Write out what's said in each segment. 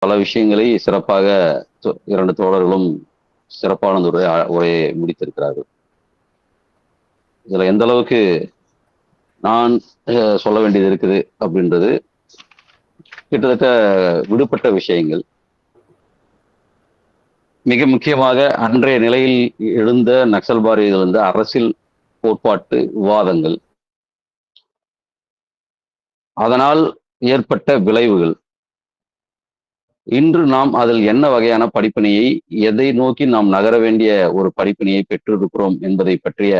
பல விஷயங்களை சிறப்பாக இரண்டு தோழர்களும் சிறப்பான உரையை முடித்திருக்கிறார்கள். இதுல எந்த அளவுக்கு நான் சொல்ல வேண்டியது இருக்குது அப்படின்றது கிட்டத்தட்ட விடுபட்ட விஷயங்கள். மிக முக்கியமாக அன்றைய நிலையில் எழுந்த நக்சல்பாரியில் இருந்த அரசியல் கோட்பாட்டு விவாதங்கள், அதனால் ஏற்பட்ட விளைவுகள், இன்று நாம் அதில் என்ன வகையான படிப்பினையை, எதை நோக்கி நாம் நகர வேண்டிய ஒரு படிப்பினையை பெற்றிருக்கிறோம் என்பதை பற்றிய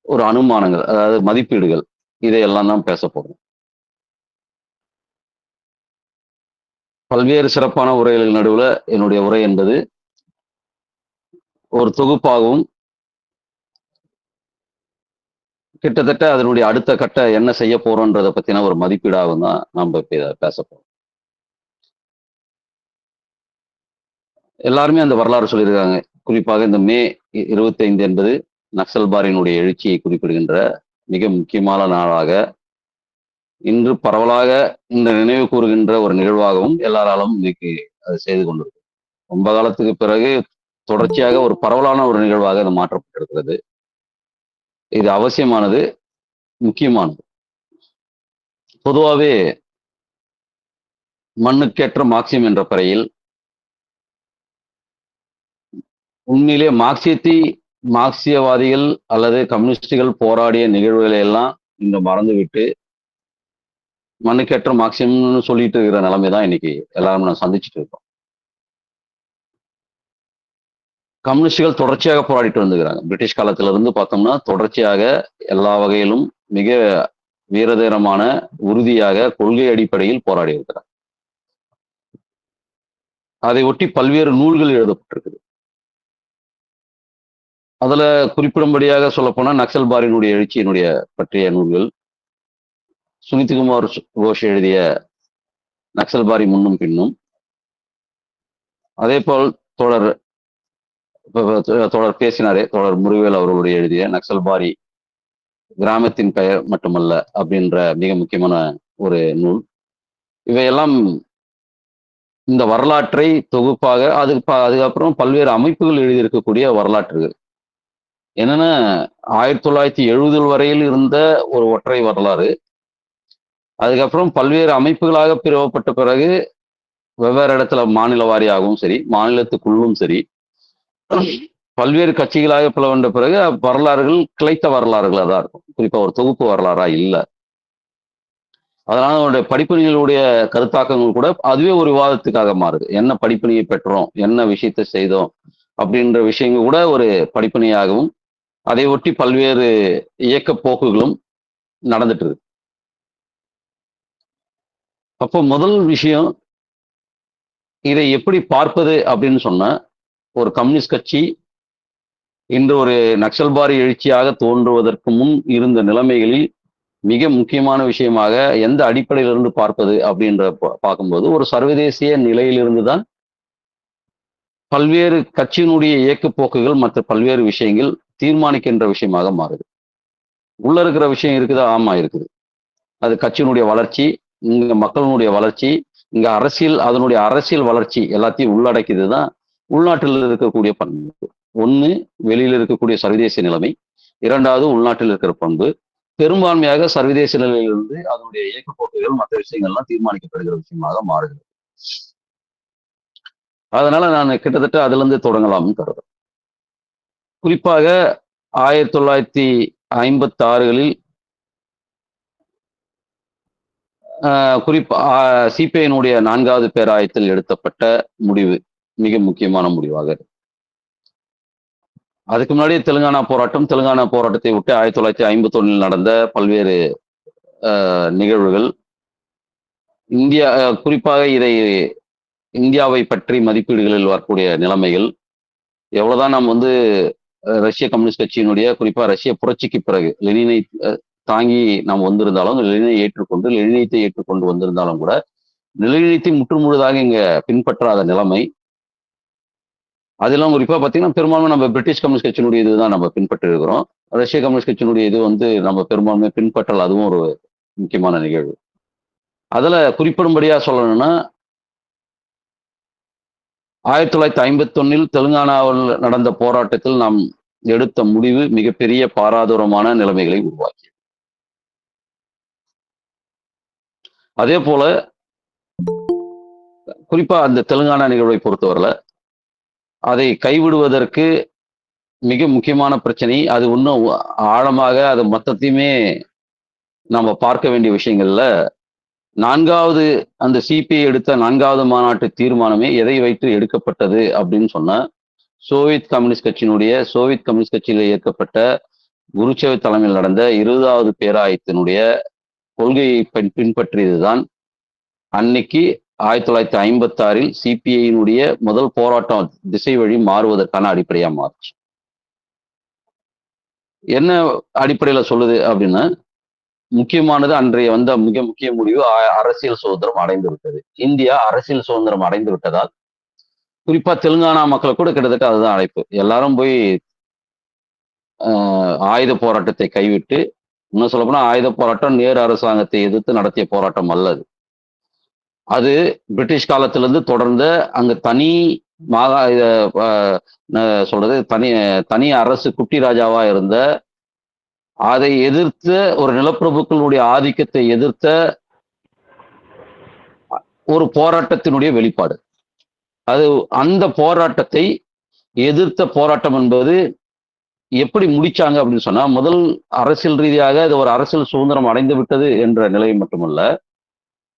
ஒரு அனுமானங்கள், அதாவது மதிப்பீடுகள், இதையெல்லாம் தான் பேச போறோம். பல்வேறு சிறப்பான உரைகள் நடுவில் என்னுடைய உரை என்பது ஒரு தொகுப்பாகவும், கிட்டத்தட்ட அதனுடைய அடுத்த கட்ட என்ன செய்ய போறோன்றதை பத்தின ஒரு மதிப்பீடாகவும் தான் நம்ம பேச போறோம். எல்லாருமே அந்த வரலாறு சொல்லியிருக்காங்க. குறிப்பாக இந்த மே 25 என்பது நக்சல்பாரியினுடைய எழுச்சியை குறிப்பிடுகின்ற மிக முக்கியமான நாளாக, இன்று பரவலாக இந்த நினைவு கூறுகின்ற ஒரு நிகழ்வாகவும் எல்லாராலும் இன்னைக்கு அது செய்து கொண்டிருக்கு. ரொம்ப காலத்துக்கு பிறகு தொடர்ச்சியாக ஒரு பரவலான ஒரு நிகழ்வாக அது மாற்றப்பட்டிருக்கிறது. இது அவசியமானது, முக்கியமானது. பொதுவாகவே மண்ணுக்கேற்ற மார்க்சியம் என்ற பறையில் உண்மையிலே மார்க்சியவாதிகள் அல்லது கம்யூனிஸ்டுகள் போராடிய நிகழ்வுகளை எல்லாம் இங்க மறந்துவிட்டு மண்ணுக்கேற்ற மார்க்சியம்னு சொல்லிட்டு இருக்கிற நிலைமை தான் இன்னைக்கு எல்லாரும் நான் சந்திச்சுட்டு இருக்கோம். கம்யூனிஸ்டுகள் தொடர்ச்சியாக போராடிட்டு வந்துக்கிறாங்க. பிரிட்டிஷ் காலத்துல இருந்து பார்த்தோம்னா தொடர்ச்சியாக எல்லா வகையிலும் மிக வீரதீரமான, உறுதியாக, கொள்கை அடிப்படையில் போராடி இருக்கிறார். அதை ஒட்டி பல்வேறு நூல்கள் எழுதப்பட்டிருக்குது. அதுல குறிப்பிடும்படியாக சொல்ல போனா நக்சல்பாரியினுடைய எழுச்சியினுடைய பற்றிய நூல்கள், சுனித்குமார் கோஷ் எழுதிய நக்சல்பாரி முன்னும் பின்னும், அதே போல் தோழர் பேசினாரே, தோழர் முருகவேல் அவர்களுடைய எழுதிய நக்சல்பாரி கிராமத்தின் பெயர் மட்டுமல்ல அப்படின்ற மிக முக்கியமான ஒரு நூல். இவையெல்லாம் இந்த வரலாற்றை தொகுப்பாக அதுக்கப்புறம் பல்வேறு அமைப்புகள் எழுதியிருக்கக்கூடிய வரலாற்றுகள். என்னன்னா 1970 வரையில் இருந்த ஒரு ஒற்றை வரலாறு, அதுக்கப்புறம் பல்வேறு அமைப்புகளாக பிரிவப்பட்ட பிறகு வெவ்வேறு இடத்துல மாநில வாரியாகவும் சரி, மாநிலத்துக்குள்ளும் சரி, பல்வேறு கட்சிகளாக பிளவண்ட பிறகு வரலாறுகள் கிளைத்த வரலாறுகளாக தான் இருக்கும். குறிப்பா ஒரு தொகுப்பு வரலாறா இல்லை. அதனால அவனுடைய படிப்பினைகளுடைய கருத்தாக்கங்கள் கூட அதுவே ஒரு விவாதத்துக்காக மாறுது. என்ன படிப்பினையை பெற்றோம், என்ன விஷயத்தை செய்தோம் அப்படின்ற விஷயங்கள் கூட ஒரு படிப்பினையாகவும், அதை ஒட்டி பல்வேறு இயக்க போக்குகளும் நடந்துட்டு இருக்கு. அப்போ முதல் விஷயம், இதை எப்படி பார்ப்பது அப்படின்னு சொன்னா, ஒரு கம்யூனிஸ்ட் கட்சி இன்று ஒரு நக்சல்பாரி எழுச்சியாக தோன்றுவதற்கு முன் இருந்த நிலைமைகளில் மிக முக்கியமான விஷயமாக எந்த அடிப்படையிலிருந்து பார்ப்பது அப்படின்ற பார்க்கும்போது, ஒரு சர்வதேசிய நிலையிலிருந்து தான் பல்வேறு கட்சியினுடைய இயக்க போக்குகள் மற்ற பல்வேறு விஷயங்கள் தீர்மானிக்கின்ற விஷயமாக மாறுது. உள்ள இருக்கிற விஷயம் இருக்குதா? ஆமா இருக்குது. அது கட்சியினுடைய வளர்ச்சி, இங்க மக்களினுடைய வளர்ச்சி, இங்க அதனுடைய அரசியல் வளர்ச்சி எல்லாத்தையும் உள்ளடக்கியது தான் உள்நாட்டில் இருக்கக்கூடிய பண்பு. ஒண்ணு வெளியில் இருக்கக்கூடிய சர்வதேச நிலைமை, இரண்டாவது உள்நாட்டில் இருக்கிற பண்பு. பெரும்பான்மையாக சர்வதேச நிலையிலிருந்து அதனுடைய இயக்க போக்குகள் மற்ற விஷயங்கள்லாம் தீர்மானிக்கப்படுகிற விஷயமாக மாறுகிறது. அதனால நான் கிட்டத்தட்ட அதுல இருந்து தொடங்கலாம்னு கருதுறேன். குறிப்பாக 1956களில் குறிப்பா சிபிஐனுடைய 4வது பேராயத்தில் எடுத்தப்பட்ட முடிவு மிக முக்கியமான முடிவாக. அதுக்கு முன்னாடி தெலுங்கானா போராட்டத்தை விட்டு 1951 நடந்த பல்வேறு நிகழ்வுகள், குறிப்பாக இந்தியாவை பற்றி மதிப்பீடுகளில் வரக்கூடிய நிலைமைகள், எவ்வளவுதான் நாம் ரஷ்ய கம்யூனிஸ்ட் கட்சியினுடைய, குறிப்பா ரஷ்ய புரட்சிக்கு பிறகு லெனினை தாங்கி நாம் வந்திருந்தாலும், லெனினத்தை ஏற்றுக்கொண்டு வந்திருந்தாலும் கூட லெனினத்தை முற்றுமுழுதாக இங்க பின்பற்றாத நிலைமை. அதெல்லாம் குறிப்பா பார்த்தீங்கன்னா பெரும்பான்மை நம்ம பிரிட்டிஷ் கம்யூனிஸ்ட் கட்சியினுடைய இதுதான் நம்ம பின்பற்றி இருக்கிறோம். ரஷ்ய கம்யூனிஸ்ட் கட்சியினுடைய இது நம்ம பெரும்பான்மை பின்பற்றல், அதுவும் ஒரு முக்கியமான நிகழ்வு. அதுல குறிப்பிடும்படியா சொல்லணும்னா 1951 தெலுங்கானாவில் நடந்த போராட்டத்தில் நாம் எடுத்த முடிவு மிகப்பெரிய பாராதூரமான நிலைமைகளை உருவாக்கி. அதே போல குறிப்பா அந்த தெலுங்கானா நிகழ்வை பொறுத்தவரையில அதை கைவிடுவதற்கு மிக முக்கியமான பிரச்சனை, அது இன்னும் ஆழமாக அது மொத்தத்தையுமே நம்ம பார்க்க வேண்டிய விஷயங்கள்ல, நான்காவது அந்த சிபிஐ எடுத்த 4வது மாநாட்டு தீர்மானமே எதை வைத்து எடுக்கப்பட்டது அப்படின்னு சொன்னா, சோவியத் கம்யூனிஸ்ட் கட்சியில் ஏற்கப்பட்ட குருச்சேவ் தலைமையில் நடந்த 20வது பேராயத்தினுடைய கொள்கையை பின்பற்றியதுதான் அன்னைக்கு 1956 சிபிஐயினுடைய முதல் போராட்டம் திசை வழி மாறுவதற்கான அடிப்படையா மாறுச்சு. என்ன அடிப்படையில சொல்லுது அப்படின்னா, முக்கியமானது அன்றைய வந்த மிக முக்கிய முடிவு அரசியல் சுதந்திரம் அடைந்து விட்டது. இந்தியா அரசியல் சுதந்திரம் அடைந்து விட்டதால், குறிப்பா தெலுங்கானா மக்களை கூட கிட்டத்தட்ட அதுதான் அழைப்பு. எல்லாரும் போய் ஆயுத போராட்டத்தை கைவிட்டு, இன்னும் சொல்ல போனா ஆயுத போராட்டம் நேரு அரசாங்கத்தை எதிர்த்து நடத்திய போராட்டம் அல்ல அது. அது பிரிட்டிஷ் காலத்திலிருந்து தொடர்ந்த அங்க தனி சொல்றது தனி அரசு குட்டி ராஜாவா இருந்த, அதை எதிர்த்த ஒரு நிலப்பிரபுக்களுடைய ஆதிக்கத்தை எதிர்த்த ஒரு போராட்டத்தினுடைய வெளிப்பாடு. அது அந்த போராட்டத்தை எதிர்த்த போராட்டம் என்பது எப்படி முடிச்சாங்க அப்படின்னு சொன்னா, முதல் அரசியல் ரீதியாக இது ஒரு அரசியல் சுதந்திரம் அடைந்து விட்டது என்ற நிலை மட்டுமல்ல,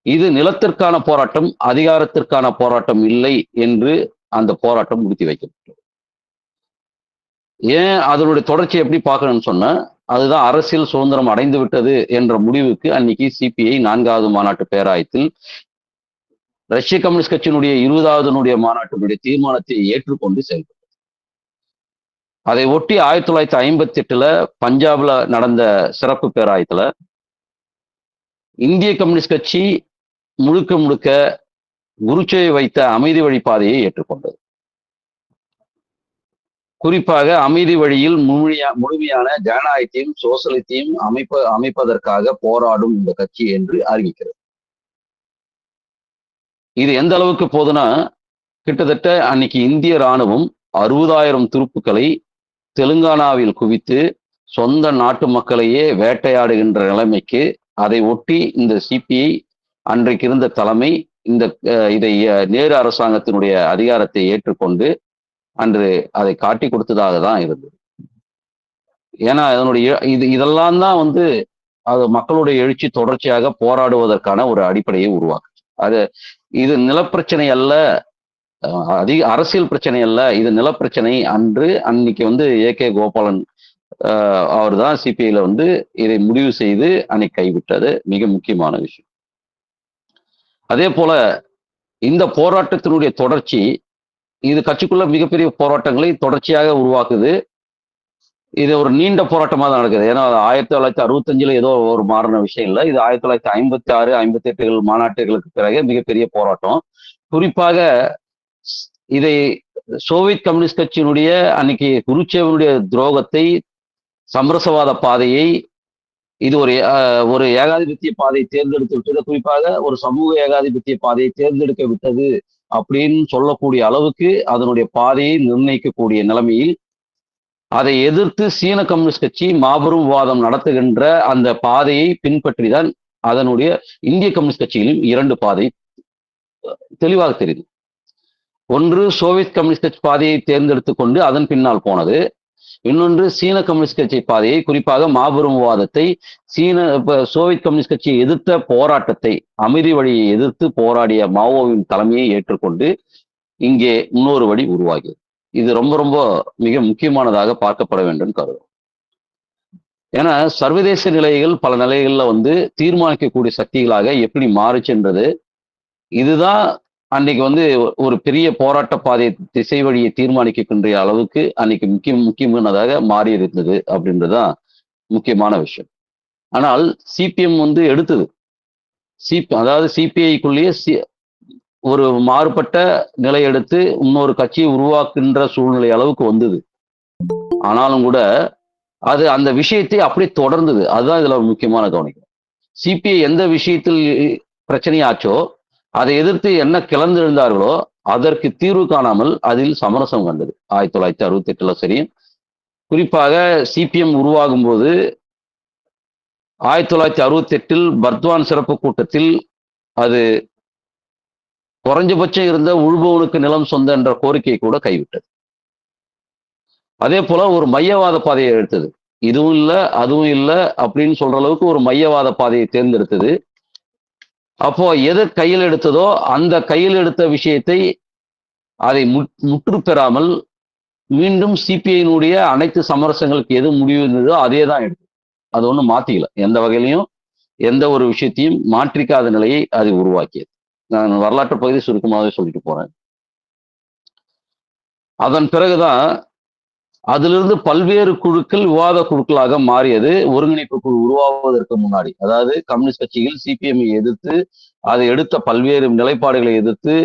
இது நிலத்திற்கான போராட்டம், அதிகாரத்திற்கான போராட்டம் இல்லை என்று அந்த போராட்டம் முடித்து வைக்கப்பட்டது. ஏன் அதனுடைய தொடர்ச்சி எப்படி பார்க்கணும்னு சொன்னா, அதுதான் அரசியல் சுதந்திரம் அடைந்து விட்டது என்ற முடிவுக்கு அன்னைக்கு சிபிஐ 4வது மாநாட்டு பேராயத்தில் ரஷ்ய கம்யூனிஸ்ட் கட்சியினுடைய 20வது மாநாட்டினுடைய தீர்மானத்தை ஏற்றுக்கொண்டு செயல்பட்டது. அதை ஒட்டி 1958 பஞ்சாப்ல நடந்த சிறப்பு பேராயத்துல இந்திய கம்யூனிஸ்ட் கட்சி முழுக்க முழுக்க குருச்சேவை வைத்த அமைதி வழி பாதையை ஏற்றுக்கொண்டது. குறிப்பாக அமைதி வழியில் முழுமையான ஜனநாயகத்தையும் சோசலிசத்தையும் அமைப்பதற்காக போராடும் இந்த கட்சி என்று அறிவிக்கிறது. இது எந்த அளவுக்கு போதுன்னா, கிட்டத்தட்ட அன்னைக்கு இந்திய ராணுவம் 60,000 துருப்புக்களை தெலுங்கானாவில் குவித்து சொந்த நாட்டு மக்களையே வேட்டையாடுகின்ற நிலைமைக்கு அதை ஒட்டி இந்த சிபிஐ அன்றைக்கு இருந்த தலைமை இதை நேரு அரசாங்கத்தினுடைய அதிகாரத்தை ஏற்றுக்கொண்டு அன்று அதை காட்டி கொடுத்ததாக தான் இருந்தது. ஏன்னா அதனுடைய இதெல்லாம் தான் அது மக்களுடைய எழுச்சி தொடர்ச்சியாக போராடுவதற்கான ஒரு அடிப்படையை உருவாக்குச்சு. இது நிலப்பிரச்சனை அல்ல, அரசியல் பிரச்சனை அல்ல, இது நிலப்பிரச்சனை. அன்னைக்கு ஏகே கோபாலன் அவர் தான் சிபிஐல இதை முடிவு செய்து அன்னைக்கு கைவிட்டது மிக முக்கியமான விஷயம். அதே போல இந்த போராட்டத்தினுடைய தொடர்ச்சி, இது கட்சிக்குள்ள மிகப்பெரிய போராட்டங்களை தொடர்ச்சியாக உருவாக்குது. இது ஒரு நீண்ட போராட்டமாக தான் நடக்குது. ஏன்னா 1965 ஏதோ ஒரு மாறின விஷயம் இல்லை. இது 1956, 58 மாநாட்டுகளுக்கு பிறகு மிகப்பெரிய போராட்டம். குறிப்பாக இதை சோவியத் கம்யூனிஸ்ட் கட்சியினுடைய அன்னைக்கு குருச்சேவனுடைய துரோகத்தை, சமரசவாத பாதையை, இது ஒரு ஏகாதிபத்திய பாதையை தேர்ந்தெடுத்து விட்டது, குறிப்பாக ஒரு சமூக ஏகாதிபத்திய பாதையை தேர்ந்தெடுக்க விட்டது அப்படின்னு சொல்லக்கூடிய அளவுக்கு அதனுடைய பாதையை நிர்ணயிக்கக்கூடிய நிலைமையில் அதை எதிர்த்து சீன கம்யூனிஸ்ட் கட்சி மாபெரும் விவாதம் நடத்துகின்ற அந்த பாதையை பின்பற்றி தான் அதனுடைய இந்திய கம்யூனிஸ்ட் கட்சியிலும் 2 பாதை தெளிவாக தெரியுது. ஒன்று சோவியத் கம்யூனிஸ்ட் கட்சி பாதையை தேர்ந்தெடுத்து கொண்டு அதன் பின்னால் போனது, இன்னொன்று சீன கம்யூனிஸ்ட் கட்சி பாதையை, குறிப்பாக மாபெரும் விவாதத்தை, சோவியத் கம்யூனிஸ்ட் கட்சியை எதிர்த்த போராட்டத்தை, அமைதி வழியை எதிர்த்து போராடிய மாவோவின் தலைமையை ஏற்றுக்கொண்டு இங்கே இன்னொரு வழி உருவாகியது. இது ரொம்ப ரொம்ப மிக முக்கியமானதாக பார்க்கப்பட வேண்டும் கருதும். ஏன்னா சர்வதேச நிலைகள் பல நிலைகள்ல தீர்மானிக்கக்கூடிய சக்திகளாக எப்படி மாறுச்சுன்றது, இதுதான் அன்னைக்கு ஒரு பெரிய போராட்ட பாதை திசை வழியை தீர்மானிக்கின்ற அளவுக்கு அன்னைக்கு முக்கியமானதாக மாறி இருந்தது அப்படின்றதுதான் முக்கியமான விஷயம். ஆனால் சிபிஎம் எடுத்தது, அதாவது சிபிஐக்குள்ளேயே ஒரு மாறுபட்ட நிலை எடுத்து இன்னொரு கட்சியை உருவாக்குகின்ற சூழ்நிலை அளவுக்கு வந்தது. ஆனாலும் கூட அது அந்த விஷயத்தை அப்படியே தொடர்ந்தது. அதுதான் இதுல முக்கியமான கவனிக்கும். சிபிஐ எந்த விஷயத்தில் பிரச்சனையாச்சோ அதை எதிர்த்து என்ன கிளர்ந்தெழுந்தார்களோ அதற்கு தீர்வு காணாமல் அதில் சமரசம் கண்டது 1968 சரி. குறிப்பாக சிபிஎம் உருவாகும் போது 1968 பர்த்வான் சிறப்பு கூட்டத்தில் அது குறைஞ்சபட்சம் இருந்த உழுபவனுக்கு நிலம் சொந்த என்ற கோரிக்கையை கூட கைவிட்டது. அதே போல ஒரு மையவாத பாதையை எடுத்தது. இதுவும் இல்லை அதுவும் இல்லை அப்படின்னு சொல்ற அளவுக்கு ஒரு மையவாத பாதையை தேர்ந்தெடுத்தது. அப்போ எது கையில் எடுத்ததோ அந்த கையில் எடுத்த விஷயத்தை அதை முற்று பெறாமல் மீண்டும் சிபிஐனுடைய அனைத்து சமரசங்களுக்கு எது முடிவு இருந்ததோ அதே தான் எடுத்தது. அது ஒன்றும் மாத்திக்கல, எந்த வகையிலையும் எந்த ஒரு விஷயத்தையும் மாற்றிக்காத நிலையை அது உருவாக்கியது. நான் வரலாற்று பகுதி சுருக்கமாகவே சொல்லிட்டு போறேன். அதன் பிறகுதான் அதிலிருந்து பல்வேறு குழுக்கள் விவாத குழுக்களாக மாறியது. ஒருங்கிணைப்பு குழு உருவாவதற்கு முன்னாடி, அதாவது கம்யூனிஸ்ட் கட்சிகள் சிபிஎம்ஐ எதிர்த்து அதை எடுத்த பல்வேறு நிலைப்பாடுகளை எதிர்த்து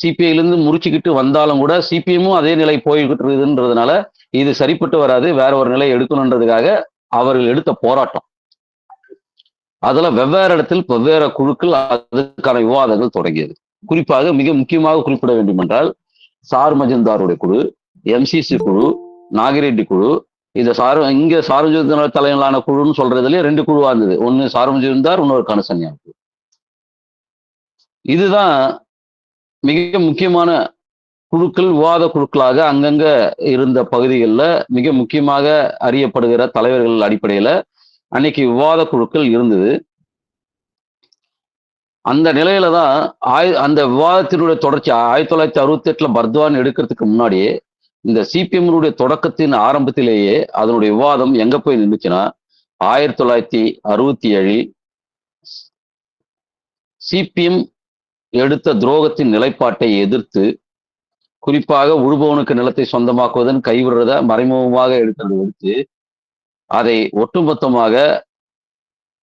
சிபிஐலிருந்து முறிச்சுக்கிட்டு வந்தாலும் கூட சிபிஎம்மும் அதே நிலை போய்கிட்டு இருக்குதுன்றதுனால இது சரிப்பட்டு வராது, வேற ஒரு நிலை எடுக்கணுன்றதுக்காக அவர்கள் எடுத்த போராட்டம். அதுல வெவ்வேறு இடத்தில் வெவ்வேறு குழுக்கள் அதுக்கான விவாதங்கள் தொடங்கியது. குறிப்பாக மிக முக்கியமாக குறிப்பிட வேண்டும் என்றால் சார் மஜும்தாருடைய குழு, எம்சிசி குழு, நாகிரெட்டி குழு. இந்த இங்க சாரு மஜும்தார் தலைமையிலான குழுன்னு சொல்றதுலயே 2 குழுவா இருந்தது. ஒன்னு சாரு மஜும்தார், இன்னொரு கனசன்யா குழு. இதுதான் மிக முக்கியமான குழுக்கள், விவாத குழுக்களாக அங்கங்க இருந்த பகுதிகளில் மிக முக்கியமாக அறியப்படுகிற தலைவர்கள் அடிப்படையில அன்னைக்கு விவாத குழுக்கள் இருந்தது. அந்த நிலையில தான் அந்த விவாதத்தினுடைய தொடர்ச்சி 1968 பர்த்வான் எடுக்கிறதுக்கு முன்னாடியே இந்த சிபிஎம்னுடைய தொடக்கத்தின் ஆரம்பத்திலேயே அதனுடைய விவாதம் எங்க போய் நின்றுச்சுன்னா 1967 சிபிஎம் எடுத்த துரோகத்தின் நிலைப்பாட்டை எதிர்த்து, குறிப்பாக உழுபவனுக்கு நிலத்தை சொந்தமாக்குவதன் கைவிடுறத மறைமுகமாக எடுக்கிறதை எடுத்து அதை ஒட்டுமொத்தமாக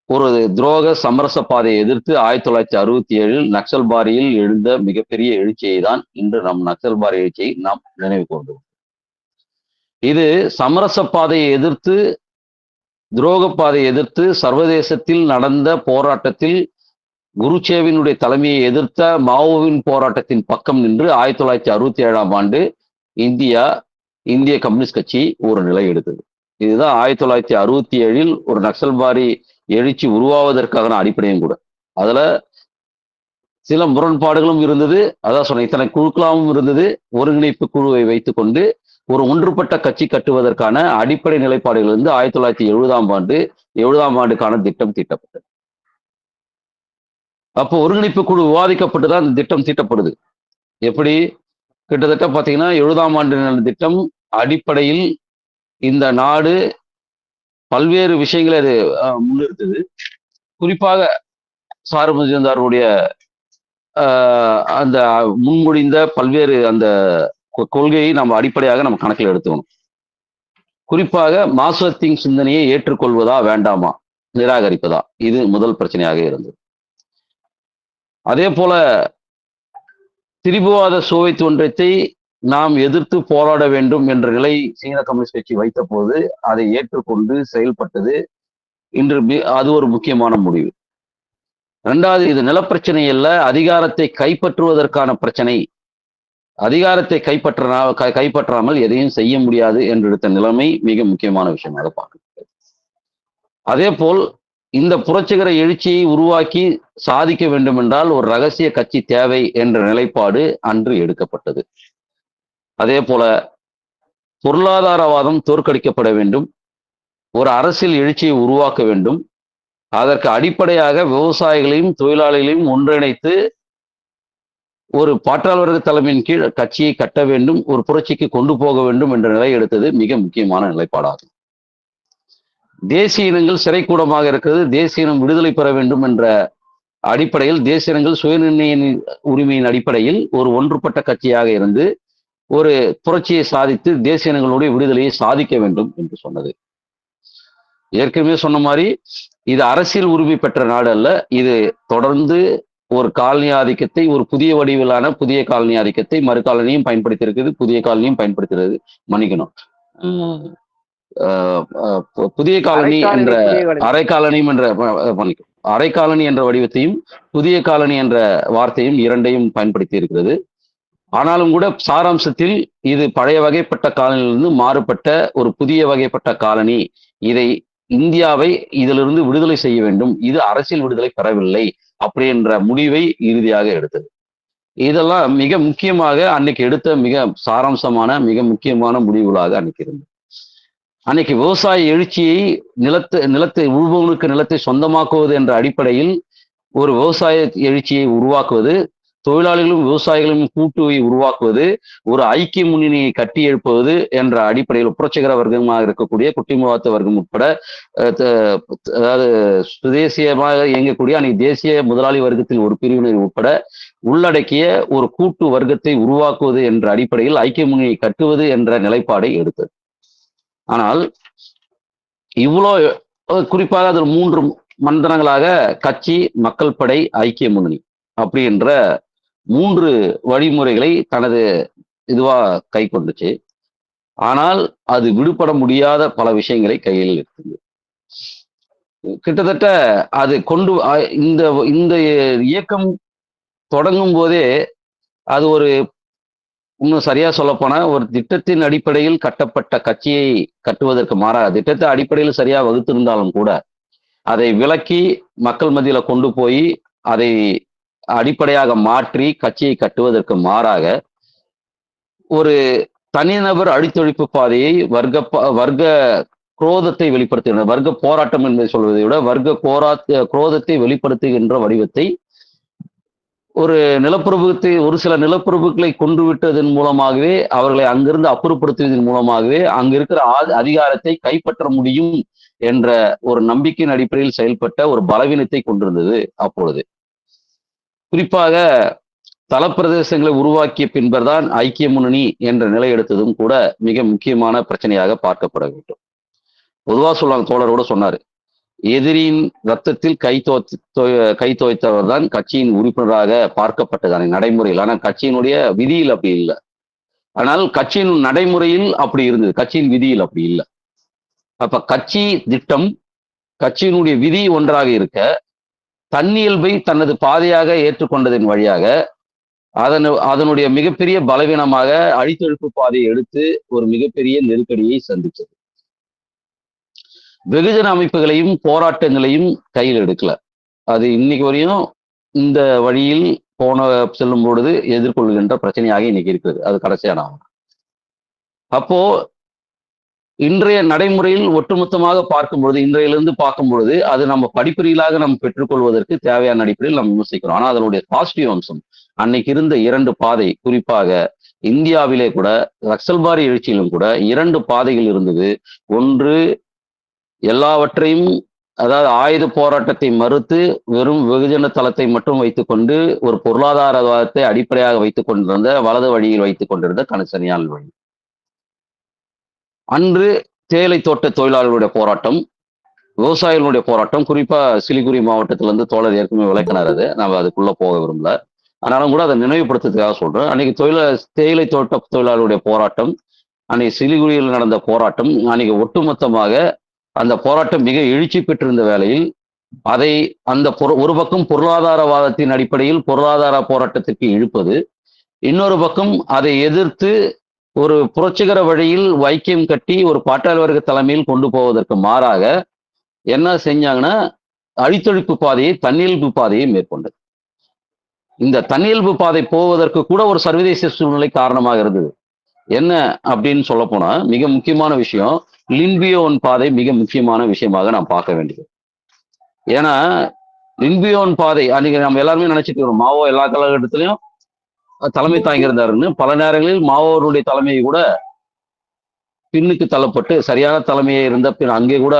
ஒரு துரோக சமரச பாதையை எதிர்த்து 1967 நக்சல்பாரியில் எழுந்த மிகப்பெரிய எழுச்சியை தான் இன்று நம் நக்சல்பாரி எழுச்சியை நாம் நினைவு கொண்டோம். இது சமரச பாதையை எதிர்த்து, துரோக பாதையை எதிர்த்து சர்வதேசத்தில் நடந்த போராட்டத்தில் குருச்சேவினுடைய தலைமையை எதிர்த்த மாவோவின் போராட்டத்தின் பக்கம் நின்று 1967 இந்திய கம்யூனிஸ்ட் கட்சி ஒரு நிலை எடுத்தது. இதுதான் 1967 ஒரு நக்சல்பாரி எழுச்சி உருவாவதற்கான அடிப்படையும் கூட. அதுல சில முரண்பாடுகளும் இருந்தது. அதான் சொன்ன இத்தனை குழுக்களாகவும் இருந்தது. ஒருங்கிணைப்பு குழுவை வைத்துக்கொண்டு ஒரு ஒன்றுபட்ட கட்சி கட்டுவதற்கான அடிப்படை நிலைப்பாடுகள் இருந்து 1970 ஆண்டுக்கான திட்டம் தீட்டப்பட்டது. அப்போ ஒருங்கிணைப்பு குழு விவாதிக்கப்பட்டுதான் அந்த திட்டம் தீட்டப்படுது. எப்படி கிட்டத்தட்ட பாத்தீங்கன்னா 70 ஆண்டு திட்டம் அடிப்படையில் இந்த நாடு பல்வேறு விஷயங்களை அது முன்னிறுத்துது. குறிப்பாக சாரு மஜும்தாருடைய அந்த முன்மொழிந்த பல்வேறு அந்த கொள்கையை நம்ம அடிப்படையாக நம்ம கணக்கில் எடுத்துக்கணும். குறிப்பாக மாசுவத்தின் சிந்தனையை ஏற்றுக்கொள்வதா வேண்டாமா, நிராகரிப்பதா, இது முதல் பிரச்சனையாக இருந்தது. அதே போல திரிபுவாத சோவியத் ஒன்றியத்தை நாம் எதிர்த்து போராட வேண்டும் என்ற நிலை சீன கம்யூனிஸ்ட் கட்சி வைத்த போது அதை ஏற்றுக்கொண்டு செயல்பட்டது. இன்று அது ஒரு முக்கியமான முடிவு. 2வது, இது நிலப்பிரச்சனை அல்ல, அதிகாரத்தை கைப்பற்றுவதற்கான பிரச்சனை. அதிகாரத்தை கைப்பற்றாமல் எதையும் செய்ய முடியாது என்று எடுத்த நிலைமை மிக முக்கியமான விஷயமாக பார்க்கிறது. அதே போல் இந்த புரட்சிகர எழுச்சியை உருவாக்கி சாதிக்க வேண்டும் என்றால் ஒரு ரகசிய கட்சி தேவை என்ற நிலைப்பாடு அன்று எடுக்கப்பட்டது. அதே போல பொருளாதாரவாதம் தோற்கடிக்கப்பட வேண்டும், ஒரு அரசியல் எழுச்சியை உருவாக்க வேண்டும். அதற்கு அடிப்படையாக விவசாயிகளையும் தொழிலாளிகளையும் ஒன்றிணைத்து ஒரு பாட்டாளர் வர்க்க தலைமையின் கீழ் கட்சியை கட்ட வேண்டும், ஒரு புரட்சிக்கு கொண்டு போக வேண்டும் என்ற நிலை எடுத்தது மிக முக்கியமான நிலைப்பாடாகும். தேசிய இனங்கள் சிறைக்கூடமாக இருக்கிறது, தேசிய இனம் விடுதலை பெற வேண்டும் என்ற அடிப்படையில் தேசிய இனங்கள் சுயநிர்ணய உரிமையின் அடிப்படையில் ஒரு ஒன்றுபட்ட கட்சியாக இருந்து ஒரு புரட்சியை சாதித்து தேசிய இனங்களுடைய விடுதலையை சாதிக்க வேண்டும் என்று சொன்னது. ஏற்கனவே சொன்ன மாதிரி இது அரசியல் உரிமை பெற்ற நாடு அல்ல, இது தொடர்ந்து ஒரு காலனி ஆதிக்கத்தை, ஒரு புதிய வடிவிலான புதிய காலனி ஆதிக்கத்தை மறு காலனியும் பயன்படுத்தி இருக்குது, புதிய காலனியும் பயன்படுத்துகிறது. மன்னிக்கணும், புதிய காலனி என்ற அரை காலனியும் என்ற மன்னிக்கும் அரை காலனி என்ற வடிவத்தையும் புதிய காலனி என்ற வார்த்தையும் இரண்டையும் பயன்படுத்தி இருக்கிறது. ஆனாலும் கூட சாராம்சத்தில் இது பழைய வகைப்பட்ட காலனியிலிருந்து மாறுபட்ட ஒரு புதிய வகைப்பட்ட காலனி. இதை இந்தியாவை இதிலிருந்து விடுதலை செய்ய வேண்டும், இது அரசியல் விடுதலை பெறவில்லை அப்படின்ற முடிவை இறுதியாக எடுத்தது. இதெல்லாம் மிக முக்கியமாக அன்னைக்கு எடுத்த மிக சாராம்சமான மிக முக்கியமான முடிவுகளாக அன்னைக்கு இருந்தது. அன்னைக்கு விவசாய எழுச்சியை நிலத்தை உழுபவனுக்கு நிலத்தை சொந்தமாக்குவது என்ற அடிப்படையில் ஒரு விவசாய எழுச்சியை உருவாக்குவது, தொழிலாளிகளும் விவசாயிகளும் கூட்டுவை உருவாக்குவது, ஒரு ஐக்கிய முன்னணியை கட்டி எழுப்புவது என்ற அடிப்படையில் புரட்சிகர வர்க்கமாக இருக்கக்கூடிய குட்டிமுவாத்த வர்க்கம் உட்பட அதாவது சுதேசியமாக இயங்கக்கூடிய அன்னைக்கு தேசிய முதலாளி வர்க்கத்தில் ஒரு பிரிவினர் உட்பட உள்ளடக்கிய ஒரு கூட்டு வர்க்கத்தை உருவாக்குவது என்ற அடிப்படையில் ஐக்கிய முன்னணியை கட்டுவது என்ற நிலைப்பாடை எடுத்தது. ஆனால் இவ்வளோ குறிப்பாக அதில் 3 மந்திரங்களாக கட்சி, மக்கள் படை, ஐக்கிய முன்னணி அப்படின்ற 3 வழிமுறைகளை தனது இதுவா கை கொண்டுச்சு. ஆனால் அது விடுபட முடியாத பல விஷயங்களை கையில் எடுத்தது. கிட்டத்தட்ட அது இந்த இந்த இயக்கம் தொடங்கும் போதே அது ஒரு இன்னும் சரியா சொல்லப்போனா ஒரு திட்டத்தின் அடிப்படையில் கட்டப்பட்ட கட்சியை கட்டுவதற்கு மாறாக, திட்டத்தை அடிப்படையில் சரியா வகுத்திருந்தாலும் கூட அதை விலக்கி மக்கள் மத்தியில கொண்டு போய் அதை அடிப்படையாக மாற்றி கட்சியை கட்டுவதற்கு மாறாக ஒரு தனிநபர் அடித்தொழிப்பு பாதையை வர்க்க குரோதத்தை வெளிப்படுத்துகின்ற, வர்க்க போராட்டம் என்பதை சொல்வதை விட வர்க்க குரோதத்தை வெளிப்படுத்துகின்ற வடிவத்தை ஒரு சில நிலப்பிரபுக்களை கொன்று விட்டதன் மூலமாகவே, அவர்களை அங்கிருந்து அப்புறப்படுத்துவதன் மூலமாகவே அங்க இருக்கிற அதிகாரத்தை கைப்பற்ற முடியும் என்ற ஒரு நம்பிக்கையின் அடிப்படையில் செயல்பட்ட ஒரு பலவீனத்தை கொண்டிருந்தது அப்பொழுது. குறிப்பாக தலப்பிரதேசங்களை உருவாக்கிய பின்பர்தான் ஐக்கிய முன்னணி என்ற நிலை எடுத்ததும் கூட மிக முக்கியமான பிரச்சனையாக பார்க்கப்பட வேண்டும். பொதுவா சொல்லுவாங்க, தோழரோட சொன்னாரு, எதிரியின் ரத்தத்தில் கை தோய்த்தவர் தான் கட்சியின் உறுப்பினராக பார்க்கப்பட்டதான நடைமுறையில். ஆனால் கட்சியினுடைய விதியில் அப்படி இல்லை. ஆனால் கட்சியின் நடைமுறையில் அப்படி இருந்தது, கட்சியின் விதியில் அப்படி இல்லை. அப்ப கட்சி திட்டம், கட்சியினுடைய விதி ஒன்றாக இருக்க, தன்னியல்பை தனது பாதையாக ஏற்றுக்கொண்டதன் வழியாக அதனுடைய மிகப்பெரிய பலவீனமாக அழித்தொழிப்பு பாதையை எடுத்து ஒரு மிகப்பெரிய நெருக்கடியை சந்திச்சது. வெகுஜன அமைப்புகளையும் போராட்டங்களையும் கையில் எடுக்கல. அது இன்னைக்கு வரையும் இந்த வழியில் செல்லும் பொழுது எதிர்கொள்கின்ற பிரச்சனையாக இன்னைக்கு இருக்குது. அது கடைசியான ஆகும். அப்போ இன்றைய நடைமுறையில் ஒட்டுமொத்தமாக பார்க்கும்பொழுது, இன்றையிலிருந்து பார்க்கும் பொழுது அது நம்ம படிப்பறிகளாக நம்ம பெற்றுக்கொள்வதற்கு தேவையான அடிப்படையில் நம்ம யோசிக்கிறோம். ஆனால் அதனுடைய பாசிட்டிவ் அம்சம் அன்னைக்கு இருந்த 2 பாதை, குறிப்பாக இந்தியாவிலே கூட நக்சல்பாரி எழுச்சியிலும் கூட 2 பாதைகள் இருந்தது. ஒன்று, எல்லாவற்றையும் அதாவது ஆயுத போராட்டத்தை மறுத்து வெறும் வெகுஜன தளத்தை மட்டும் வைத்துக்கொண்டு ஒரு பொருளாதாரவாதத்தை அடிப்படையாக வைத்துக் கொண்டிருந்த, வலது வழியில் வைத்துக் கொண்டிருந்த கணிசனியால் வழி. அன்று தேயிலை தோட்ட தொழிலாளர்களுடைய போராட்டம், விவசாயிகளுடைய போராட்டம், குறிப்பா சிலிகுரி மாவட்டத்திலிருந்து தோழர் ஏற்கனவே விளக்கினார். அது நம்ம அதுக்குள்ள போக விரும்பல. ஆனாலும் கூட அதை நினைவுபடுத்துறதுக்காக சொல்றேன். அன்னைக்கு தேயிலை தோட்ட தொழிலாளர்களுடைய போராட்டம், அன்னைக்கு சிலிகுரியில் நடந்த போராட்டம், அன்னைக்கு ஒட்டுமொத்தமாக அந்த போராட்டம் மிக எழுச்சி பெற்றிருந்த வேளையில் அதை ஒரு பக்கம் பொருளாதாரவாதத்தின் அடிப்படையில் பொருளாதார போராட்டத்திற்கு இழுப்பது, இன்னொரு பக்கம் அதை எதிர்த்து ஒரு புரட்சிகர வழியில் வைக்கியம் கட்டி ஒரு பாட்டாளி வர்க்க தலைமையில் கொண்டு போவதற்கு மாறாக என்ன செஞ்சாங்கன்னா அழித்தொழிப்பு பாதையை, தன்னியல்பு பாதையை மேற்கொண்டது. இந்த தன்னியல்பு பாதை போவதற்கு கூட ஒரு சர்வதேச சூழ்நிலை காரணமாக இருந்தது. என்ன அப்படின்னு சொல்ல போனா மிக முக்கியமான விஷயம், லின்பியோன் பாதை மிக முக்கியமான விஷயமாக நாம் பார்க்க வேண்டியது. ஏன்னா லின்பியோன் பாதை அன்னைக்கு நம்ம எல்லாருமே நினைச்சிட்டு இருக்கோம், மாவோ எல்லா காலகட்டத்திலையும் தலைமை தாங்கியிருந்தாருன்னு. பல நேரங்களில் மாவோருடைய தலைமையை கூட பின்னுக்கு தள்ளப்பட்டு, சரியான தலைமையை இருந்த பின் அங்கே கூட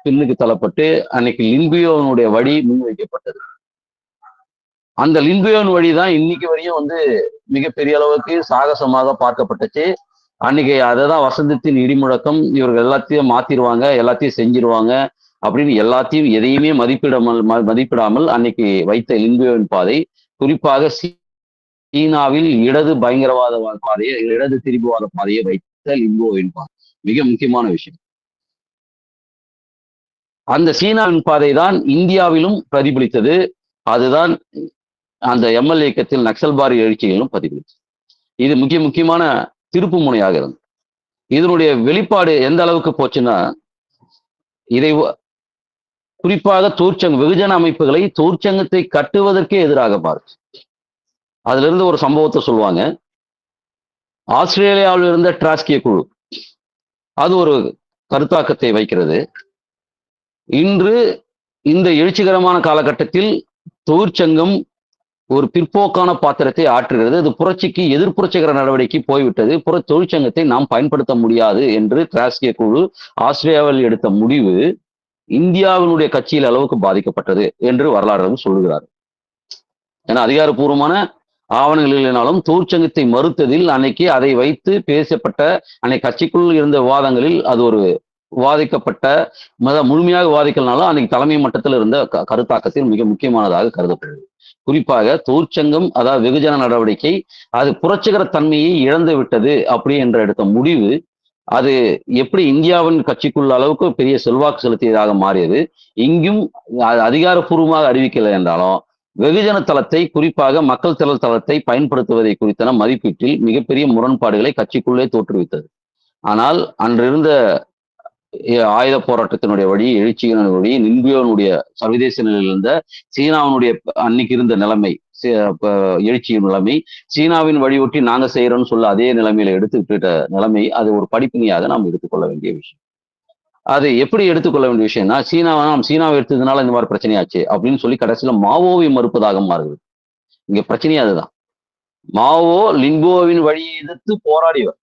பின்னுக்கு தள்ளப்பட்டு அன்னைக்கு லின்பியோனுடைய வழி முன்வைக்கப்பட்டது. அந்த லின்பியோன் வழிதான் இன்னைக்கு வரையும் மிகப்பெரிய அளவுக்கு சாகசமாக பார்க்கப்பட்டுச்சு. அன்னைக்கு அததான் வசந்தத்தின் இடிமுழக்கம், இவர்கள் எல்லாத்தையும் மாத்திருவாங்க, எல்லாத்தையும் செஞ்சிருவாங்க அப்படின்னு எல்லாத்தையும் எதையுமே மதிப்பிடாமல் அன்னைக்கு வைத்த லின்பியோன் பாதை, குறிப்பாக சீனாவில் இடது பயங்கரவாத பாதையை, இடது திரிபுவாத பாதையை வைத்த லின்பியோன் பாதை மிக முக்கியமான விஷயம். அந்த சீனாவின் பாதை தான் இந்தியாவிலும் பிரதிபலித்தது. அதுதான் அந்த எம்எல் இயக்கத்தில் நக்சல்பாரி எழுச்சிகளிலும் பிரதிபலித்தது. இது முக்கியமான திருப்பு முனையாக இருந்தது. இதனுடைய வெளிப்பாடு எந்த அளவுக்கு போச்சுன்னா, இதை குறிப்பாக வெகுஜன அமைப்புகளை தொழிற்சங்கத்தை கட்டுவதற்கே எதிராக மாறுச்சு. அதுல இருந்து ஒரு சம்பவத்தை சொல்லுவாங்க. ஆஸ்திரேலியாவில் இருந்த டிராஸ்கிய குழு அது ஒரு கருத்தாக்கத்தை வைக்கிறது. இன்று இந்த எழுச்சிகரமான காலகட்டத்தில் தொழிற்சங்கம் ஒரு பிற்போக்கான பாத்திரத்தை ஆற்றுகிறது. அது புரட்சிக்கு எதிர்ப்புரட்சிகர நடவடிக்கை போய்விட்டது. தொழிற்சங்கத்தை நாம் பயன்படுத்த முடியாது என்று டிராஸ்கிய குழு ஆஸ்திரேலியாவில் எடுத்த முடிவு இந்தியாவினுடைய கட்சியில் அளவுக்கு பாதிக்கப்பட்டது என்று வரலாறு சொல்லுகிறார். ஏன்னா அதிகாரப்பூர்வமான ஆவணங்கள் இல்லைனாலும் தொழிற்சங்கத்தை மறுத்ததில் அன்னைக்கு அதை வைத்து பேசப்பட்ட அன்னைக்கு கட்சிக்குள் இருந்த விவாதங்களில் அது ஒரு விவாதிக்கப்பட்ட முழுமையாக விவாதிக்கலனாலும் அன்னைக்கு தலைமை மட்டத்தில் இருந்த கருத்தாக்கத்தில் மிக முக்கியமானதாக கருதப்படுது. குறிப்பாக தொழிற்சங்கம் அதாவது வெகுஜன நடவடிக்கை அது புரட்சிகர தன்மையை இழந்து விட்டது அப்படி என்று எடுத்த முடிவு அது எப்படி இந்தியாவின் கட்சிக்குள்ள அளவுக்கு பெரிய செல்வாக்கு செலுத்தியதாக மாறியது. இங்கும் அதிகாரப்பூர்வமாக அறிவிக்கலை என்றாலும் வெகுஜன தளத்தை குறிப்பாக மக்கள் திரள் தளத்தை பயன்படுத்துவதை குறித்தான மதிப்பீட்டில் மிகப்பெரிய முரண்பாடுகளை கட்சிக்குள்ளே தோற்றுவித்தது. ஆனால் அன்றிருந்த ஆயுத போராட்டத்தினுடைய வழி எழுச்சியினுடைய வழி நின்பியோனுடைய சர்வதேச நிலையில் இருந்த சீனாவினுடைய அன்னைக்கு இருந்த நிலைமை எழுச்சியின் நிலைமை சீனாவின் வழியொட்டி நாங்க செய்யறோம்னு சொல்ல அதே நிலைமையில எடுத்துக்கிட்ட நிலைமை அது ஒரு படிப்பினையாக நாம் எடுத்துக்கொள்ள வேண்டிய விஷயம். அது எப்படி எடுத்துக்கொள்ள வேண்டிய விஷயம்னா சீனாவை எடுத்ததுனால இந்த மாதிரி பிரச்சனையாச்சு அப்படின்னு சொல்லி கடைசியில மாவோவை மறுப்பதாக மாறுது. இங்க பிரச்சனையே அதுதான். மாவோ லின்போவின் வழியை எதிர்த்து போராடியவர்.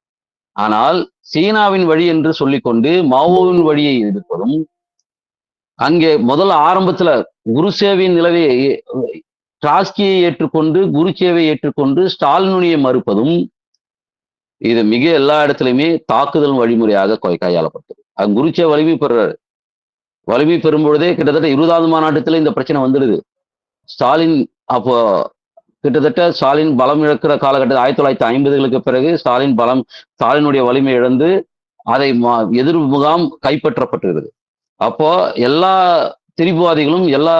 ஆனால் சீனாவின் வழி என்று சொல்லிக்கொண்டு மாவோவின் வழியை எதிர்ப்பதும் அங்கே முதல்ல ஆரம்பத்துல குருசேவையின் நிலவை டிராஸ்கியை ஏற்றுக்கொண்டு குருசேவை ஏற்றுக்கொண்டு ஸ்டாலினுடைய மறுப்பதும் இது மிக எல்லா இடத்துலையுமே தாக்குதல் வழிமுறையாக கையாளப்பட்டது. குருச்சே வலிமை பெறுறாரு. வலிமை பெறும் பொழுதே கிட்டத்தட்ட 20வது மாநாட்டத்துல இந்த பிரச்சனை வந்துடுது. ஸ்டாலின் அப்போ கிட்டத்தட்ட ஸ்டாலின் பலம் இழக்கிற காலகட்டத்தில் 1950களுக்கு பிறகு ஸ்டாலினுடைய வலிமை இழந்து அதை எதிர் முகாம் கைப்பற்றப்பட்டிருக்கிறது. அப்போ எல்லா திரிபுவாதிகளும் எல்லா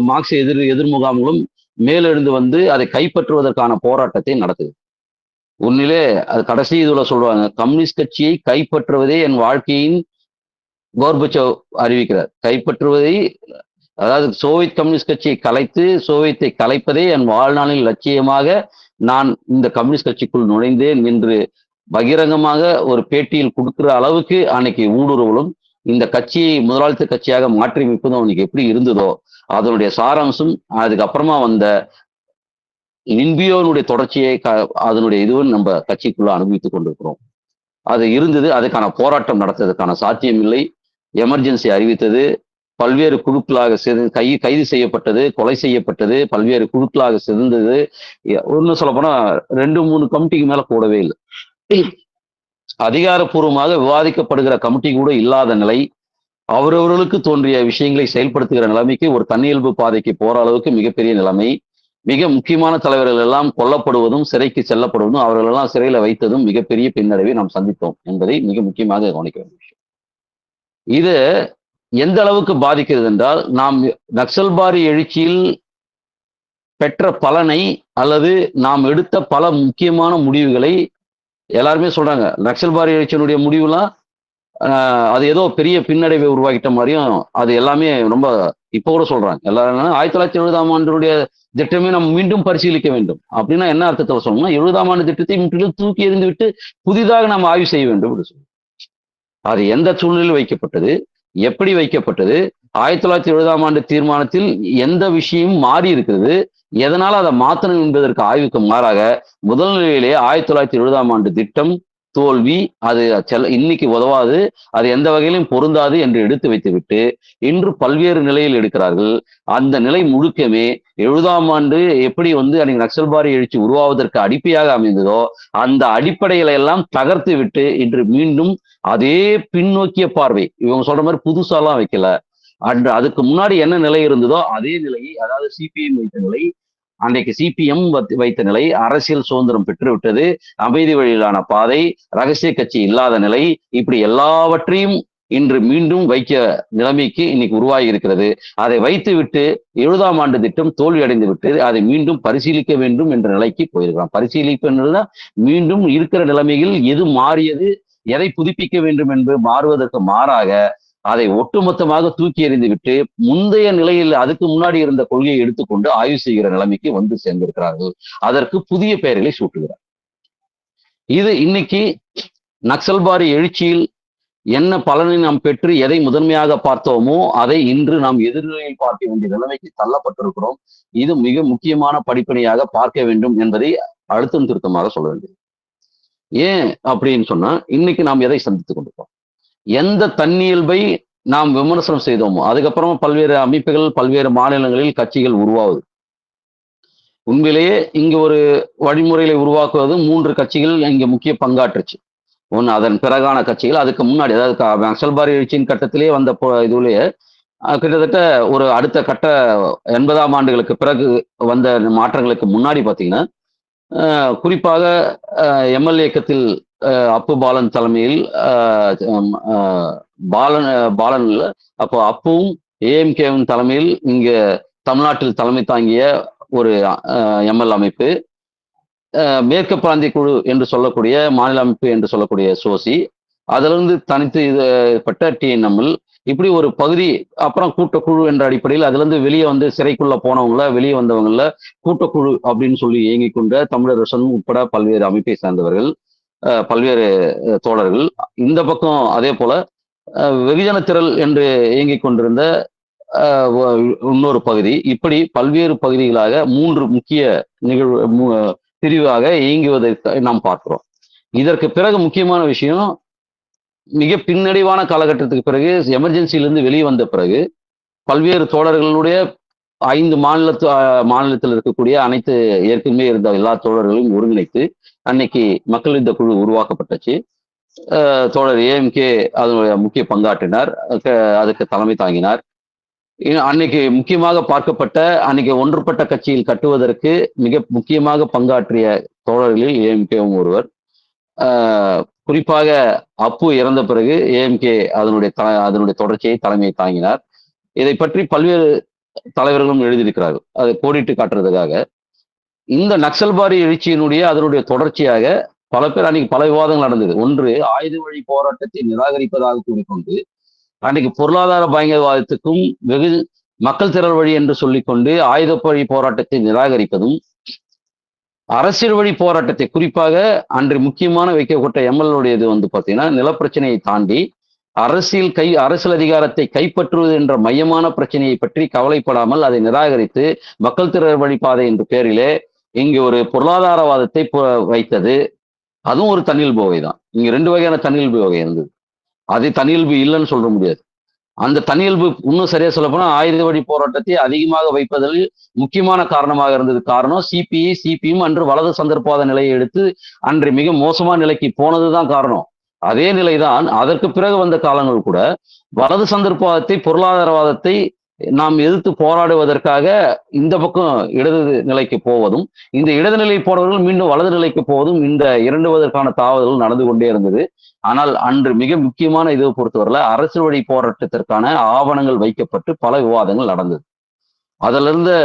மார்க்சிய எதிர் முகாம்களும் மேலெழுந்து வந்து அதை கைப்பற்றுவதற்கான போராட்டத்தை நடத்துது. உண்மையிலே அது கடைசி இதுல சொல்லுவாங்க, கம்யூனிஸ்ட் கட்சியை கைப்பற்றுவதே என் வாழ்க்கையின் கோர்பச்சேவ் அறிவிக்கிறார். கைப்பற்றுவதை அதாவது சோவியத் கம்யூனிஸ்ட் கட்சியை கலைத்து சோவியத்தை கலைப்பதே என் வாழ்நாளின் லட்சியமாக நான் இந்த கம்யூனிஸ்ட் கட்சிக்குள் நுழைந்தேன் என்று பகிரங்கமாக ஒரு பேட்டியில் கொடுக்கிற அளவுக்கு அன்னைக்கு ஊடுருவலும் இந்த கட்சியை முதலாளித்த கட்சியாக மாற்றி அமைப்பதும் அவனுக்கு எப்படி இருந்ததோ அதனுடைய சாராம்சம் அதுக்கப்புறமா வந்த லின்பியோனுடைய தொடர்ச்சியை அதனுடைய இதுவும் நம்ம கட்சிக்குள்ள அனுபவித்துக் கொண்டிருக்கிறோம். அது இருந்தது. அதுக்கான போராட்டம் நடத்துவதற்கான சாத்தியம் இல்லை. எமர்ஜென்சி அறிவித்தது. பல்வேறு குழுக்களாக கைது செய்யப்பட்டது, கொலை செய்யப்பட்டது, பல்வேறு குழுக்களாக சிதைந்தது. ஒன்னும் சொல்ல போனா 2-3 கமிட்டிக்கு மேல கூடவே இல்லை. அதிகாரப்பூர்வமாக விவாதிக்கப்படுகிற கமிட்டி கூட இல்லாத நிலை, அவரவர்களுக்கு தோன்றிய விஷயங்களை செயல்படுத்துகிற நிலைமைக்கு ஒரு தன்னியல்பு பாதைக்கு போற அளவுக்கு மிகப்பெரிய நிலைமை. மிக முக்கியமான தலைவர்கள் எல்லாம் கொல்லப்படுவதும் சிறைக்கு செல்லப்படுவதும் அவர்கள் எல்லாம் சிறையில வைத்ததும் மிகப்பெரிய பின்னடைவை நாம் சந்தித்தோம் என்பதை மிக முக்கியமாக கவனிக்க வேண்டிய விஷயம். இது எந்த அளவுக்கு பாதிக்கிறது என்றால் நாம் நக்சல்பாரி எழுச்சியில் பெற்ற பலனை அல்லது நாம் எடுத்த பல முக்கியமான முடிவுகளை எல்லாருமே சொல்றாங்க. நக்சல்பாரி எழுச்சியினுடைய முடிவுலாம் அது ஏதோ பெரிய பின்னடைவை உருவாக்கிட்ட மாதிரியும் அது எல்லாமே ரொம்ப இப்போ கூட சொல்றாங்க. எல்லாரும் 1970ஆம் ஆண்டினுடைய திட்டமே நம்ம மீண்டும் பரிசீலிக்க வேண்டும் அப்படின்னா என்ன அர்த்தத்தில் சொல்லணும்னா 70ஆம் ஆண்டு திட்டத்தை முற்றிலும் தூக்கி எறிந்து விட்டு புதிதாக நாம் ஆய்வு செய்ய வேண்டும் என்று சொல்லுவோம். அது எந்த சூழ்நிலையில் வைக்கப்பட்டது, எப்படி வைக்கப்பட்டது, 1970ஆம் ஆண்டு தீர்மானத்தில் எந்த விஷயம் மாறி இருக்கிறது, எதனால அதை மாற்றணும் என்பதற்கு ஆய்வுக்கு மாறாக முதல் நிலையிலே 1970ஆம் ஆண்டு திட்டம் தோல்வி, அது இன்னைக்கு உதவாது, அது எந்த வகையிலும் பொருந்தாது என்று எடுத்து வைத்துவிட்டு இன்று பல்வேறு நிலையில் எடுக்கிறார்கள். அந்த நிலை முழுக்கமே 70ஆம் ஆண்டு எப்படி அன்னைக்கு நக்சல்பாரி எழுச்சி உருவாவதற்கு அடிப்படையாக அமைந்ததோ அந்த அடிப்படைகளை எல்லாம் தகர்த்து விட்டு இன்று மீண்டும் அதே பின்னோக்கிய பார்வை, இவங்க சொல்ற மாதிரி புதுசாலாம் வைக்கல, அன்று அதுக்கு முன்னாடி என்ன நிலை இருந்ததோ அதே நிலையை, அதாவது சிபிஎம் வைத்த நிலை, அன்றைக்கு சிபிஎம் வைத்த நிலை, அரசியல் சுதந்திரம் பெற்றுவிட்டது, அமைதி வழியிலான பாதை, ரகசிய கட்சி இல்லாத நிலை, இப்படி எல்லாவற்றையும் இன்று மீண்டும் வைக்க நிலைமைக்கு இன்னைக்கு உருவாகி இருக்கிறது. அதை வைத்து விட்டு 70ஆம் ஆண்டு திட்டம் தோல்வி அடைந்து விட்டு அதை மீண்டும் பரிசீலிக்க வேண்டும் என்ற நிலைக்கு போயிருக்கலாம். பரிசீலிப்பு மீண்டும் இருக்கிற நிலைமையில் எது மாறியது, எதை புதுப்பிக்க வேண்டும் என்று மாறுவதற்கு மாறாக அதை ஒட்டுமொத்தமாக தூக்கி எறிந்து விட்டு முந்தைய நிலையில் அதுக்கு முன்னாடி இருந்த கொள்கையை எடுத்துக்கொண்டு ஆய்வு செய்கிற நிலைமைக்கு வந்து சேர்ந்திருக்கிறார்கள். அதற்கு புதிய பெயர்களை சூட்டுகிறார். இது இன்னைக்கு நக்சல்பாரி எழுச்சியில் என்ன பலனை நாம் பெற்று எதை முதன்மையாக பார்த்தோமோ அதை இன்று நாம் எதிர்நிலையில் பார்க்க வேண்டிய நிலைமைக்கு தள்ளப்பட்டிருக்கிறோம். இது மிக முக்கியமான படிப்பனையாக பார்க்க வேண்டும் என்பதை அழுத்தம் திருத்தமாக சொல்ல வேண்டியது. ஏன் அப்படின்னு சொன்னா, இன்னைக்கு நாம் எதை சந்தித்துக் கொண்டிருக்கோம்? எந்த தன்னியல்பை நாம் விமர்சனம் செய்தோமோ அதுக்கப்புறமா பல்வேறு அமைப்புகள், பல்வேறு மாநிலங்களில் கட்சிகள் உருவாகுது. உண்மையிலேயே இங்கு ஒரு வழிமுறைகளை உருவாக்குவது 3 கட்சிகள் இங்க முக்கிய பங்காற்றுச்சு. ஒன்று அதன் பிறகான கட்சிகள், அதுக்கு முன்னாடி அதாவது நக்சல்பாரி எழுச்சியின் கட்டத்திலே வந்த இதுலயே கிட்டத்தட்ட ஒரு அடுத்த கட்ட 80ஆம் ஆண்டுகளுக்கு பிறகு வந்த மாற்றங்களுக்கு முன்னாடி பார்த்தீங்கன்னா, குறிப்பாக எம்எல் இயக்கத்தில் அப்பு பாலன் தலைமையில் பாலன் அப்போ அப்புவும் ஏஎம்கேவின் தலைமையில் இங்க தமிழ்நாட்டில் தலைமை தாங்கிய ஒரு எம்எல் அமைப்பு, மேற்கு பிராந்திய குழு என்று சொல்லக்கூடிய மாநில அமைப்பு என்று சொல்லக்கூடிய சோசி, அதிலிருந்து தனித்து பட்ட டிஎன்எம்எல், இப்படி ஒரு பகுதி, அப்புறம் கூட்டக்குழு என்ற அடிப்படையில் அதுல இருந்து வெளியே வந்து சிறைக்குள்ள போனவங்கள, வெளியே வந்தவங்கள கூட்டக்குழு அப்படின்னு சொல்லி இயங்கிக் கொண்ட தமிழரசன் உட்பட பல்வேறு அமைப்பை சேர்ந்தவர்கள், பல்வேறு தோழர்கள். இந்த பக்கம் அதே போல வெகுஜன திரள் என்று இயங்கிக் கொண்டிருந்த இன்னொரு பகுதி, இப்படி பல்வேறு பகுதிகளாக 3 முக்கிய நிகழ்வு பிரிவாக இயங்குவதை நாம் பார்க்கிறோம். இதற்கு பிறகு முக்கியமான விஷயம், மிக பின்னடைவான காலகட்டத்துக்கு பிறகு எமர்ஜென்சியிலிருந்து வெளியே வந்த பிறகு பல்வேறு தோழர்களுடைய 5 மாநிலத்தில் இருக்கக்கூடிய அனைத்து ஏற்கனவே இருந்த எல்லா தோழர்களையும் ஒருங்கிணைத்து அன்னைக்கு மக்கள் யுத்த குழு உருவாக்கப்பட்டுச்சு. தோழர் ஏஎம்கே அதனுடைய முக்கிய பங்காற்றினார், அதுக்கு தலைமை தாங்கினார். அன்னைக்கு முக்கியமாக பார்க்கப்பட்ட, அன்னைக்கு ஒன்றுபட்ட கட்சியில் கட்டுவதற்கு மிக முக்கியமாக பங்காற்றிய தோழர்களில் ஏஎம்கேவும் ஒருவர். குறிப்பாக அப்பு இறந்த பிறகு ஏஎம்கே அதனுடைய தொடர்ச்சியை தலைமையை தாங்கினார். இதை பற்றி பல்வேறு தலைவர்களும் எழுதியிருக்கிறார்கள். அதை கோடிட்டு காட்டுறதுக்காக இந்த நக்சல்பாரி எழுச்சியினுடைய அதனுடைய தொடர்ச்சியாக பல பேர் அன்னைக்கு பல விவாதங்கள் நடந்தது. ஒன்று, ஆயுத வழி போராட்டத்தை நிராகரிப்பதாக கூறிக்கொண்டு அன்னைக்கு பொருளாதார பயங்கரவாதத்துக்கும் வெகு மக்கள் திரள் வழி என்று சொல்லிக்கொண்டு ஆயுத வழி போராட்டத்தை நிராகரிப்பதும், அரசியல் வழி போராட்டத்தை, குறிப்பாக அன்று முக்கியமான வைக்கப்பட்ட எம்எல்ஏடையது வந்து பார்த்தீங்கன்னா, நிலப்பிரச்சனையை தாண்டி அரசியல் அதிகாரத்தை கைப்பற்றுவது என்ற மையமான பிரச்சனையை பற்றி கவலைப்படாமல் அதை நிராகரித்து மக்கள் திரள் வழி பாதை என்ற பெயரிலே இங்கு ஒரு பொருளாதாரவாதத்தை வைத்தது. அதுவும் ஒரு தன்னியல்பு வகை தான். இங்க 2 வகையான தன்னியல்பு வகை இருந்தது. அது தன்னியல்பு இல்லைன்னு சொல்ல முடியாது. அந்த தன்னியல்பு இன்னும் சரியா சொல்ல போனா ஆயுத வழி போராட்டத்தை அதிகமாக வைப்பதில் முக்கியமான காரணமாக இருந்தது. காரணம் சிபிஎம் அன்று வலது சந்தர்ப்பாத நிலையை எடுத்து அன்று மிக மோசமான நிலைக்கு போனதுதான் காரணம். அதே நிலைதான் அதற்கு பிறகு வந்த காலங்கள் கூட வலது சந்தர்ப்பவாதத்தை, பொருளாதாரவாதத்தை நாம் எதிர்த்து போராடுவதற்காக இந்த பக்கம் இடது நிலைக்கு போவதும், இந்த இடது நிலை போனவர்கள் மீண்டும் வலது நிலைக்கு போவதும், இந்த இரண்டுவதற்கான தாவல்கள் நடந்து கொண்டே இருந்தது. ஆனால் அன்று மிக முக்கியமான இதை பொறுத்தவரையில அரசியல் வழி போராட்டத்திற்கான ஆவணங்கள் வைக்கப்பட்டு பல விவாதங்கள் நடந்தது. அதுல இருந்து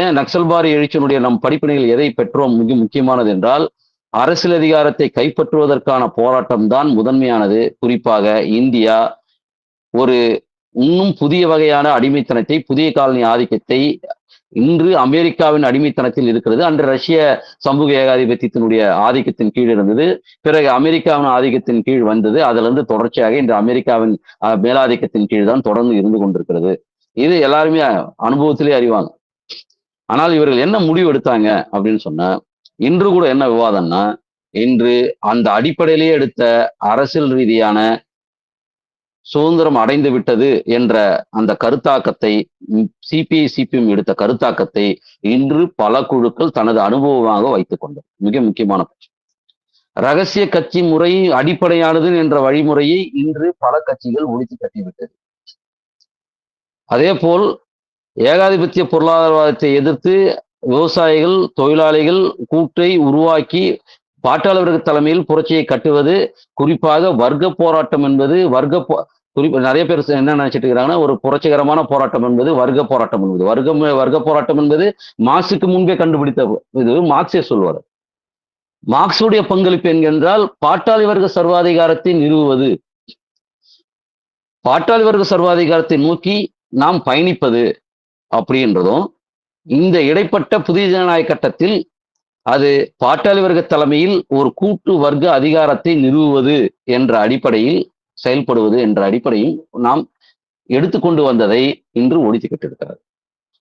ஏன் நக்சல்பாரி எழுச்சியினுடைய நம் படிப்பினைகள் எதை பெற்றோம் மிக முக்கியமானது என்றால், அரசியல் அதிகாரத்தை கைப்பற்றுவதற்கான போராட்டம் தான் முதன்மையானது. குறிப்பாக இந்தியா ஒரு இன்னும் புதிய வகையான அடிமைத்தனத்தை, புதிய காலனி ஆதிக்கத்தை, இன்று அமெரிக்காவின் அடிமைத்தனத்தில் இருக்கிறது. அன்று ரஷ்ய சமூக ஏகாதிபத்தியத்தினுடைய ஆதிக்கத்தின் கீழ் இருந்தது. பிறகு அமெரிக்காவின் ஆதிக்கத்தின் கீழ் வந்தது. அதுல இருந்து தொடர்ச்சியாக இன்று அமெரிக்காவின் மேலாதிக்கத்தின் கீழ் தான் தொடர்ந்து இருந்து கொண்டிருக்கிறது. இது எல்லாருமே அனுபவத்திலே அறிவாங்க. ஆனால் இவர்கள் என்ன முடிவு எடுத்தாங்க அப்படின்னு சொன்னா, இன்று கூட என்ன விவாதம்னா, இன்று அந்த அடிப்படையிலேயே எடுத்த அரசியல் ரீதியான சுதந்திரம் அடைந்து விட்டது என்ற அந்த கருத்தாக்கத்தை, சிபிஎம் எடுத்த கருத்தாக்கத்தை இன்று பல குழுக்கள் தனது அனுபவமாக வைத்துக் கொண்டது. மிக முக்கியமான பிரச்சனை. ரகசிய கட்சி முறை அடிப்படையானது என்ற வழிமுறையை இன்று பல கட்சிகள் ஒழித்து கட்டிவிட்டது. அதே போல் ஏகாதிபத்திய பொருளாதாரவாதத்தை எதிர்த்து விவசாயிகள், தொழிலாளிகள் கூட்டை உருவாக்கி பாட்டாளர்கள் தலைமையில் புரட்சியை கட்டுவது, குறிப்பாக வர்க்க போராட்டம் என்பது குறிப்பா நிறைய பேர் என்ன நினைச்சிட்டு இருக்கிறாங்கன்னா, ஒரு புரட்சிகரமான போராட்டம் என்பது வர்க்க போராட்டம் என்பது. வர்க்க போராட்டம் என்பது மார்க்சுக்கு முன்பே கண்டுபிடித்த இது மார்க்சே சொல்வார். மார்க்சுடைய பங்களிப்பு என்கின்றால் பாட்டாளி வர்க்க சர்வாதிகாரத்தை நிறுவுவது, பாட்டாளி வர்க்க சர்வாதிகாரத்தை நோக்கி நாம் பயணிப்பது அப்படின்றதும், இந்த இடைப்பட்ட புதிய ஜனநாயக கட்டத்தில் அது பாட்டாளி வர்க்க தலைமையில் ஒரு கூட்டு வர்க்க அதிகாரத்தை நிறுவுவது என்ற அடிப்படையில் செயல்படுவது என்ற அடிப்படையில் நாம் எடுத்துக்கொண்டு வந்ததை இன்று ஒழித்து கட்டிருக்கிறார்.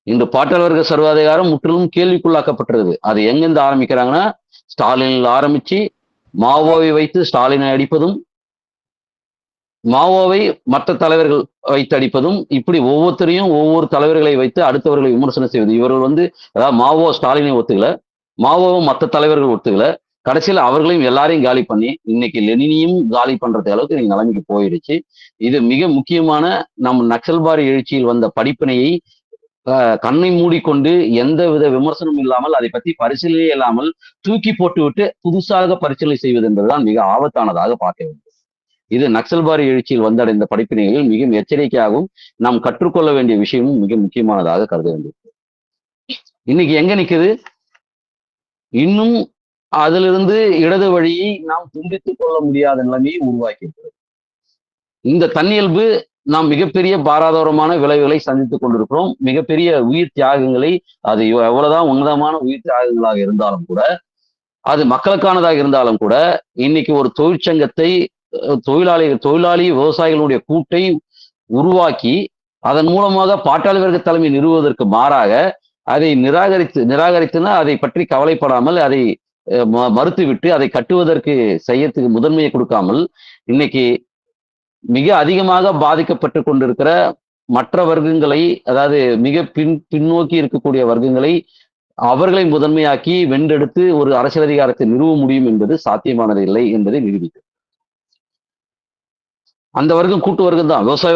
இன்று பாட்டாளி வர்க்க சர்வாதிகாரம் முற்றிலும் கேள்விக்குள்ளாக்கப்பட்டிருது. அது எங்கிருந்து ஆரம்பிக்கிறாங்கன்னா, ஸ்டாலினில் ஆரம்பிச்சு மாவோவை வைத்து ஸ்டாலினை அடிப்பதும், மாவோவை மற்ற தலைவர்கள் வைத்து அடிப்பதும், இப்படி ஒவ்வொருத்தரையும் ஒவ்வொரு தலைவர்களை வைத்து அடுத்தவர்களை விமர்சனம் செய்வது. இவர்கள் அதாவது மாவோ ஸ்டாலினை ஒத்துக்கல, மாவோவும் மற்ற தலைவர்கள் ஒத்துக்கல, கடைசியில் அவர்களையும் எல்லாரையும் காலி பண்ணி இன்னைக்கு லெனினையும் காலி பண்றது அளவுக்கு இன்னைக்கு நிலைமைக்கு போயிடுச்சு. இது மிக முக்கியமான நம் நக்சல்பாரி எழுச்சியில் வந்த படிப்பினையை கண்ணை மூடிக்கொண்டு எந்த வித விமர்சனமும் இல்லாமல் அதை பற்றி பரிசீலனையே இல்லாமல் தூக்கி போட்டுவிட்டு புதுசாக பரிசீலனை செய்வது என்பதுதான் மிக ஆபத்தானதாக பார்க்க வேண்டும். இது நக்சல்பாரி எழுச்சியில் வந்தடைந்த படிப்பினைகளில் மிக எச்சரிக்கையாகவும் நாம் கற்றுக்கொள்ள வேண்டிய விஷயமும் மிக முக்கியமானதாக கருத வேண்டியது. இன்னைக்கு எங்க நிக்குது? இன்னும் அதிலிருந்து இடது வழியை நாம் துண்டித்துக் கொள்ள முடியாத நிலைமையை உருவாக்கி இருக்கிறது. இந்த தன்னியல்பு நாம் மிகப்பெரிய பாராதூரமான விளைவுகளை சந்தித்துக் கொண்டிருக்கிறோம். மிகப்பெரிய உயிர் தியாகங்களை, அது எவ்வளவுதான் உன்னதமான உயிர் தியாகங்களாக இருந்தாலும் கூட, அது மக்களுக்கானதாக இருந்தாலும் கூட, இன்னைக்கு ஒரு தொழிற்சங்கத்தை தொழிலாளி விவசாயிகளுடைய கூட்டை உருவாக்கி அதன் மூலமாக பாட்டாளி வர்க்க தலைமை நிறுவுவதற்கு மாறாக அதை நிராகரித்துனா அதை பற்றி கவலைப்படாமல் அதை மறுத்துவிட்டு அதை கட்டுவதற்கு செய்யறதுக்கு முதன்மையை கொடுக்காமல் இன்னைக்கு மிக அதிகமாக பாதிக்கப்பட்டு கொண்டிருக்கிற மற்ற வர்க்கங்களை, அதாவது மிக பின்னோக்கி இருக்கக்கூடிய வர்க்கங்களை அவர்களை முதன்மையாக்கி வென்றெடுத்து ஒரு அரசியல் அதிகாரத்தை நிறுவ முடியும் என்பது சாத்தியமானது இல்லை என்பதை நிரூபிக்கும். அந்த வர்க்கம் கூட்டு வர்க்கம் தான், விவசாய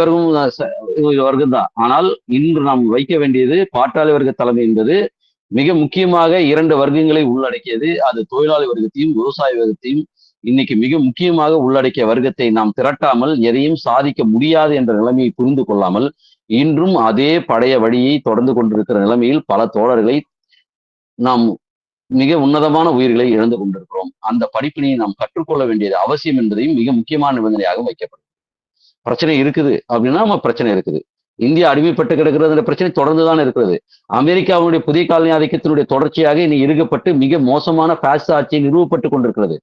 வர்க்கம் தான். ஆனால் இன்று நாம் வைக்க வேண்டியது பாட்டாளி வர்க்க தலைமை என்பது மிக முக்கியமாக 2 வர்க்கங்களை உள்ளடக்கியது. அது தொழிலாளி வர்க்கத்தையும் விவசாய வர்க்கத்தையும் இன்னைக்கு மிக முக்கியமாக உள்ளடக்கிய வர்க்கத்தை நாம் திரட்டாமல் எதையும் சாதிக்க முடியாது என்ற நிலைமையை புரிந்து கொள்ளாமல் இன்றும் அதே பழைய வழியை தொடர்ந்து கொண்டிருக்கிற நிலைமையில் பல தோழர்களை நாம் மிக உன்னதமான உயிர்களை இழந்து கொண்டிருக்கிறோம். அந்த படிப்பினை நாம் கற்றுக்கொள்ள வேண்டியது அவசியம் என்பதையும் மிக முக்கியமான நிபந்தனையாக வைக்கப்படும். பிரச்சனை இருக்குது அப்படின்னா நம்ம பிரச்சனை இருக்குது. இந்தியா அடிமைப்பட்டு கிடக்கிறது பிரச்சனை தொடர்ந்துதான் இருக்கிறது. அமெரிக்காவுடைய புதிய காலனி ஆதிக்கத்தினுடைய தொடர்ச்சியாக இனி இருக்கப்பட்டு மிக மோசமான பாசிச ஆட்சியை நிறுவப்பட்டு கொண்டிருக்கிறது.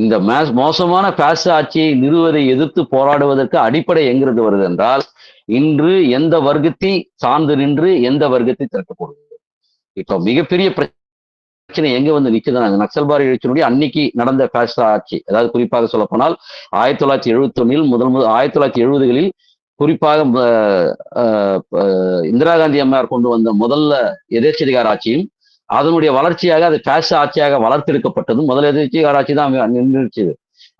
இந்த மோசமான பாசிச ஆட்சியை நிறுவதை எதிர்த்து போராடுவதற்கு அடிப்படை எங்கிருந்து வருது என்றால், இன்று எந்த வர்க்கத்தை சார்ந்து நின்று எந்த வர்க்கத்தை திரட்டப்படுது. இப்ப மிகப்பெரிய பிரச்சனை எங்க நிக்குதுன்னா, நக்சல்பாரி எழுச்சியினுடைய அன்னைக்கு நடந்த பாசிச ஆட்சி, அதாவது குறிப்பாக சொல்ல போனால் 1971 1970களில் குறிப்பாக இந்திரா காந்தி அம்மையார் கொண்டு வந்த முதல்ல எதேச்சதிகார ஆட்சியும் அதனுடைய வளர்ச்சியாக அது பாசிச ஆட்சியாக வளர்த்தெடுக்கப்பட்டதும் முதல் எதேச்சதிகார ஆட்சி தான் நின்றுச்சு.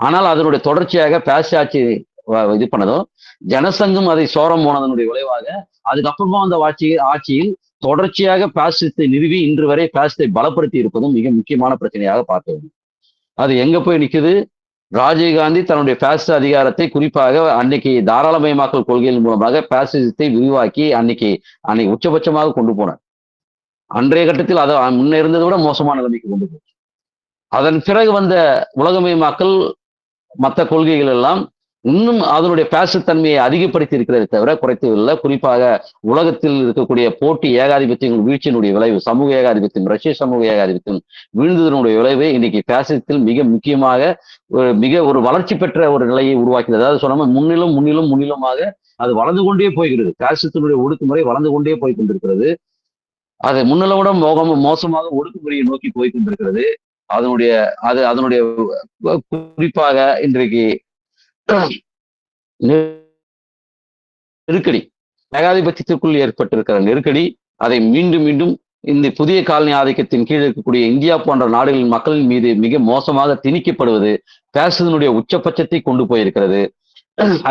ஆனால் அதனுடைய தொடர்ச்சியாக பாசிச ஆட்சி இது பண்ணதும் ஜனசங்கம் அதை சோரம் போனதனுடைய விளைவாக அதுக்கப்புறமா அந்த ஆட்சியில் தொடர்ச்சியாக பாசிசத்தை நிறுவி இன்று வரை பாசிசத்தை பலப்படுத்தி இருப்பதும் மிக முக்கியமான பிரச்சனையாக பார்க்க வேண்டும். அது எங்க போய் நிக்குது? ராஜீவ்காந்தி தன்னுடைய பாசிச அதிகாரத்தை குறிப்பாக அன்னைக்கு தாராளமயமாக்கல் கொள்கையின் மூலமாக பாசிசத்தை விரிவாக்கி அன்னைக்கு உச்சபட்சமாக கொண்டு போனார். அன்றைய கட்டத்தில் அதை முன்ன இருந்ததை விட மோசமான நிலைமைக்கு கொண்டு போச்சு. அதன் பிறகு வந்த உலகமயமாக்கல் மற்ற கொள்கைகள் எல்லாம் இன்னும் அதனுடைய பாசிசத்தன்மையை அதிகப்படுத்தி இருக்கிறதை தவிர குறைத்ததில்லை. குறிப்பாக உலகத்தில் இருக்கக்கூடிய போட்டி ஏகாதிபத்தியம் வீழ்ச்சியினுடைய விளைவு, சமூக ஏகாதிபத்தியம், ரஷ்ய சமூக ஏகாதிபத்தியம் வீழ்ந்ததனுடைய விளைவு இன்னைக்கு பாசிசத்தில் மிக முக்கியமாக ஒரு வளர்ச்சி பெற்ற ஒரு நிலையை உருவாக்கியது. அதாவது சொன்ன முன்னிலுமாக அது வளர்ந்து கொண்டே போய்கிறது. பாசிசத்தினுடைய ஒடுக்குமுறை வளர்ந்து கொண்டே போய் கொண்டிருக்கிறது. அது முன்னிலும் விட மோசமாக ஒடுக்குமுறையை நோக்கி போய் கொண்டிருக்கிறது. அதனுடைய குறிப்பாக இன்றைக்கு நெருக்கடி, ஏகாதிபத்தியத்திற்குள் ஏற்பட்டிருக்கிற நெருக்கடி அதை மீண்டும் இந்த புதிய காலனி ஆதிக்கத்தின் கீழ் இருக்கக்கூடிய இந்தியா போன்ற நாடுகளின் மக்களின் மீது மிக மோசமாக திணிக்கப்படுவது பாசிசத்தினுடைய உச்சபட்சத்தை கொண்டு போயிருக்கிறது.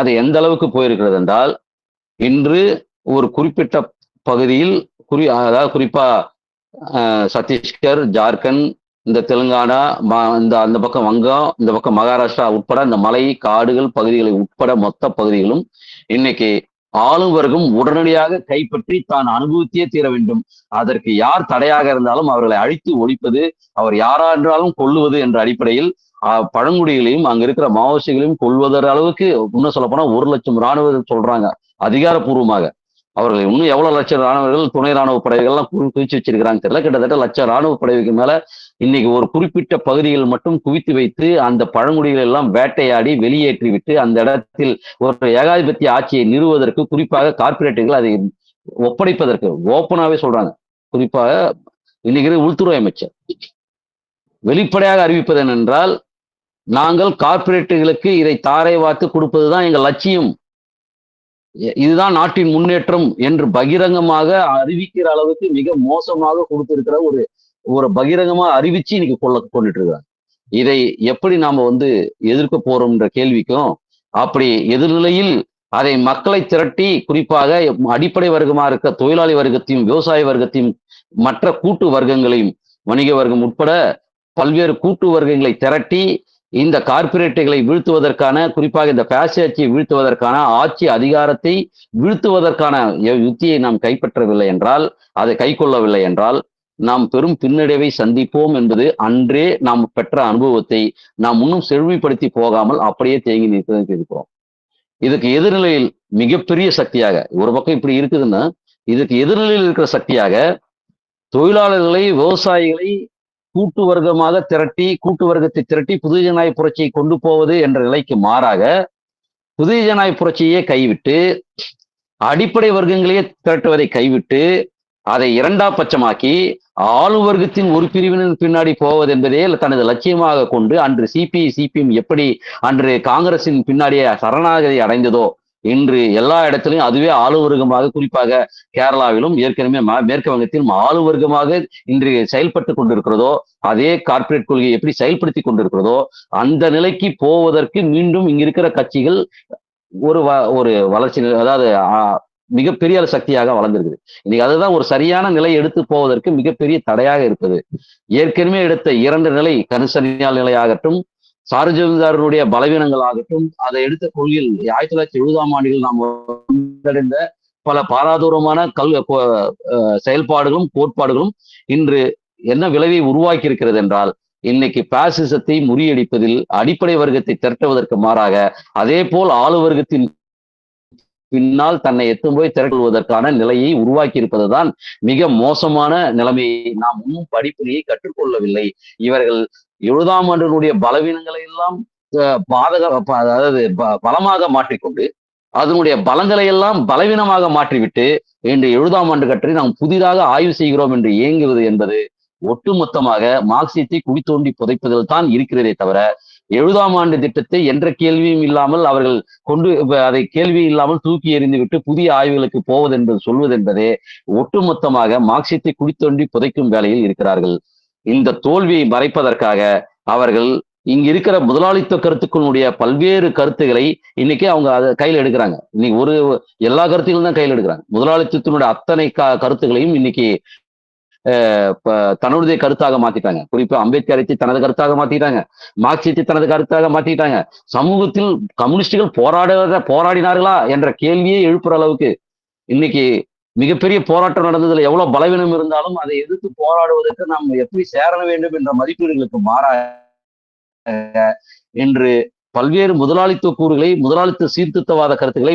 அது எந்த அளவுக்கு போயிருக்கிறது என்றால், இன்று ஒரு குறிப்பிட்ட பகுதியில் அதாவது குறிப்பா சத்தீஸ்கர், ஜார்க்கண்ட், இந்த தெலுங்கானா, இந்த அந்த பக்கம் வங்கம், இந்த பக்கம் மகாராஷ்டிரா உட்பட இந்த மலை, காடுகள் பகுதிகளை உட்பட மொத்த பகுதிகளும் இன்னைக்கு ஆளும் வர்க்கம் உடனடியாக கைப்பற்றி தான் அனுபவித்தே தீர வேண்டும். அதற்கு யார் தடையாக இருந்தாலும் அவர்களை அழித்து ஒழிப்பது, அவர் யாரா என்றாலும் கொல்லுவது என்ற அடிப்படையில் பழங்குடிகளையும் அங்க இருக்கிற மாவோசிகளையும் கொள்வதற அளவுக்கு இன்னும் சொல்ல போனா 1,00,000 ராணுவர்கள் சொல்றாங்க அதிகாரப்பூர்வமாக. அவர்கள் இன்னும் எவ்வளவு லட்சம் ராணுவர்கள் துணை ராணுவ படைகள் எல்லாம் குவிச்சு வச்சிருக்கிறாங்க தெரியல. கிட்டத்தட்ட லட்சம் ராணுவ படைக்கு மேல இன்னைக்கு ஒரு குறிப்பிட்ட பகுதிகள் மட்டும் குவித்து வைத்து அந்த பழங்குடிகள் எல்லாம் வேட்டையாடி வெளியேற்றி விட்டு அந்த இடத்தில் ஒரு ஏகாதிபத்திய ஆட்சியை நிறுவுவதற்கு குறிப்பாக கார்பரேட்டுகள் அதை ஒப்படைப்பதற்கு ஓப்பனாவே சொல்றாங்க. குறிப்பாக இன்னைக்கு உள்துறை அமைச்சர் வெளிப்படையாக அறிவிப்பது என்னென்றால், நாங்கள் கார்பரேட்டுகளுக்கு இதை தாரை வார்த்து கொடுப்பதுதான் எங்கள் லட்சியம், இதுதான் நாட்டின் முன்னேற்றம் என்று பகிரங்கமாக அறிவிக்கிற அளவுக்கு மிக மோசமாக கொடுத்திருக்கிற ஒரு ஒரு பகிரங்கமா அறிவிச்சு இன்னைக்கு கொண்டுட்டு இருக்காங்க. இதை எப்படி நாம எதிர்க்க போறோம்ன்ற கேள்விக்கும், அப்படி எதிர்நிலையில் அதை மக்களை திரட்டி குறிப்பாக அடிப்படை வர்க்கமா இருக்க தொழிலாளி வர்க்கத்தையும் விவசாய வர்க்கத்தையும் மற்ற கூட்டு வர்க்கங்களையும் வணிக வர்க்கம் உட்பட பல்வேறு கூட்டு வர்க்கங்களை திரட்டி இந்த கார்பரேட்டுகளை வீழ்த்துவதற்கான குறிப்பாக இந்த பேசாட்சியை வீழ்த்துவதற்கான ஆட்சி அதிகாரத்தை வீழ்த்துவதற்கான யுத்தியை நாம் கைப்பற்றவில்லை என்றால், அதை கை கொள்ளவில்லை என்றால் நாம் பெரும் பின்னடைவை சந்திப்போம் என்பது அன்றே நாம் பெற்ற அனுபவத்தை நாம் இன்னும் செழுமைப்படுத்தி போகாமல் அப்படியே தேங்கி நிற்கிறதுக்கு இருக்கிறோம். இதுக்கு எதிர்நிலையில் மிகப்பெரிய சக்தியாக ஒரு பக்கம் இப்படி இருக்குதுன்னா, இதுக்கு எதிர்நிலையில் இருக்கிற சக்தியாக தொழிலாளர்களை விவசாயிகளை கூட்டு வர்க்கமாக திரட்டி கூட்டு வர்க்கத்தை திரட்டி புதிய ஜனநாயக புரட்சியை கொண்டு போவது என்ற நிலைக்கு மாறாக புதிய ஜனநாயக புரட்சியே கைவிட்டு அடிப்படை வர்க்கங்களையே திரட்டுவதை கைவிட்டு அதை இரண்டாம் பட்சமாக்கி ஆளும் வர்க்கத்தின் ஒரு பிரிவினர் பின்னாடி போவது என்பதே தனது லட்சியமாக கொண்டு அன்று சிபிஎம் எப்படி அன்று காங்கிரசின் பின்னாடியே சரணாகதி அடைந்ததோ இன்று எல்லா இடத்திலையும் அதுவே ஆளும் வர்க்கமாக குறிப்பாக கேரளாவிலும் ஏற்கனவே மேற்கு வங்கத்திலும் ஆளும் வர்க்கமாக இன்று செயல்பட்டு கொண்டிருக்கிறதோ அதே கார்பரேட் கொள்கையை எப்படி செயல்படுத்தி கொண்டிருக்கிறதோ அந்த நிலைக்கு போவதற்கு மீண்டும் இங்க இருக்கிற கட்சிகள் ஒரு வளர்ச்சி அதாவது மிகப்பெரிய சக்தியாக வளர்ந்திருக்குது. இன்னைக்கு அதுதான் ஒரு சரியான நிலை எடுத்து போவதற்கு மிகப்பெரிய தடையாக இருப்பது. ஏற்கனவே எடுத்த 2 நிலை கனுசனியால் நிலையாகட்டும் சார்ஜிதாரனுடைய பலவீனங்கள் ஆகட்டும் அதை எடுத்த கொள்கையில் 1970ஆம் ஆண்டுகள் நாம் அடைந்த பல பாராதூரமான செயல்பாடுகளும் கோட்பாடுகளும் இன்று என்ன விளைவை உருவாக்கி இருக்கிறது என்றால், இன்னைக்கு பாசிசத்தை முறியடிப்பதில் அடிப்படை வர்க்கத்தை திரட்டுவதற்கு மாறாக அதே போல் ஆளு வர்க்கத்தின் பின்னால் தன்னை எத்தும் போய் திரட்டுவதற்கான நிலையை உருவாக்கி இருப்பதுதான் மிக மோசமான நிலைமையை நாம் இன்னும் படிப்பினையை கற்றுக்கொள்ளவில்லை. இவர்கள் 70ஆம் ஆண்டினுடைய பலவீனங்களை எல்லாம் அதாவது பலமாக மாற்றிக்கொண்டு அதனுடைய பலங்களை எல்லாம் பலவீனமாக மாற்றிவிட்டு இன்று 70ஆம் ஆண்டு கற்றை நாம் புதிதாக ஆய்வு செய்கிறோம் என்று இயங்குவது என்பது ஒட்டுமொத்தமாக மார்க்சியத்தை குழி தோண்டி புதைப்பதில் தான் இருக்கிறதே தவிர 70ஆம் ஆண்டு திட்டத்தை என்ற கேள்வியும் இல்லாமல் அவர்கள் அதை கேள்வி இல்லாமல் தூக்கி எறிந்துவிட்டு புதிய ஆய்வுகளுக்கு போவது என்பது சொல்வது என்பதே ஒட்டுமொத்தமாக மார்க்சியத்தை குழி தோண்டி புதைக்கும் வேலையில் இருக்கிறார்கள். இந்த தோல்வியை மறைப்பதற்காக அவர்கள் இங்க இருக்கிற முதலாளித்துவ கருத்துக்களுடைய பல்வேறு கருத்துக்களை இன்னைக்கு அவங்க அதை கையில் எடுக்கிறாங்க. இன்னைக்கு எல்லா கருத்துக்களும் தான் கையில் எடுக்கிறாங்க. முதலாளித்துவத்தினுடைய அத்தனை கருத்துக்களையும் இன்னைக்கு தன்னுடைய கருத்தாக மாத்திட்டாங்க. குறிப்பா அம்பேத்கரை தனது கருத்தாக மாத்திட்டாங்க, மார்க்சியத்தை தனது கருத்தாக மாத்திட்டாங்க. சமூகத்தில் கம்யூனிஸ்டுகள் போராடினார்களா என்ற கேள்வியே எழுப்புற அளவுக்கு இன்னைக்கு மிகப்பெரிய போராட்டம் நடந்ததுல எவ்வளவு பலவீனம் இருந்தாலும் அதை எதிர்த்து போராடுவதற்கு நாம் எப்படி சேர வேண்டும் என்ற மதிப்பீடுகளுக்கு மாறாக இன்று பல்வேறு முதலாளித்துவ கூறுகளை முதலாளித்துவ சீர்திருத்தவாத கருத்துக்களை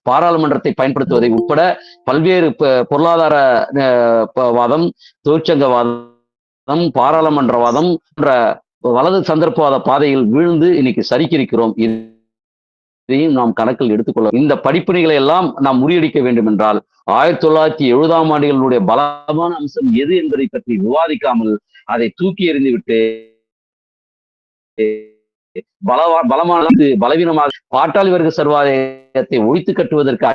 பாராளுமன்றத்தை பயன்படுத்துவதை உட்பட பல்வேறு பொருளாதார வாதம், தொழிற்சங்கவாதம், பாராளுமன்றவாதம் போன்ற வலது சந்தர்ப்பவாத பாதையில் வீழ்ந்து இன்னைக்கு சரிக்கிறோம். இதையும் நாம் கணக்கில் எடுத்துக்கொள்ள இந்த படிப்பினைகளை எல்லாம் நாம் முறியடிக்க வேண்டும் என்றால் 1970ஆம் ஆண்டுகளுடைய பலமான அம்சம் எது என்பதை பற்றி விவாதிக்காமல் அதை தூக்கி எறிந்துவிட்டு பலவீனமாக பாட்டாளி வர்க்க சர்வாதிகாரத்தை ஒழித்து கட்டுவதற்கு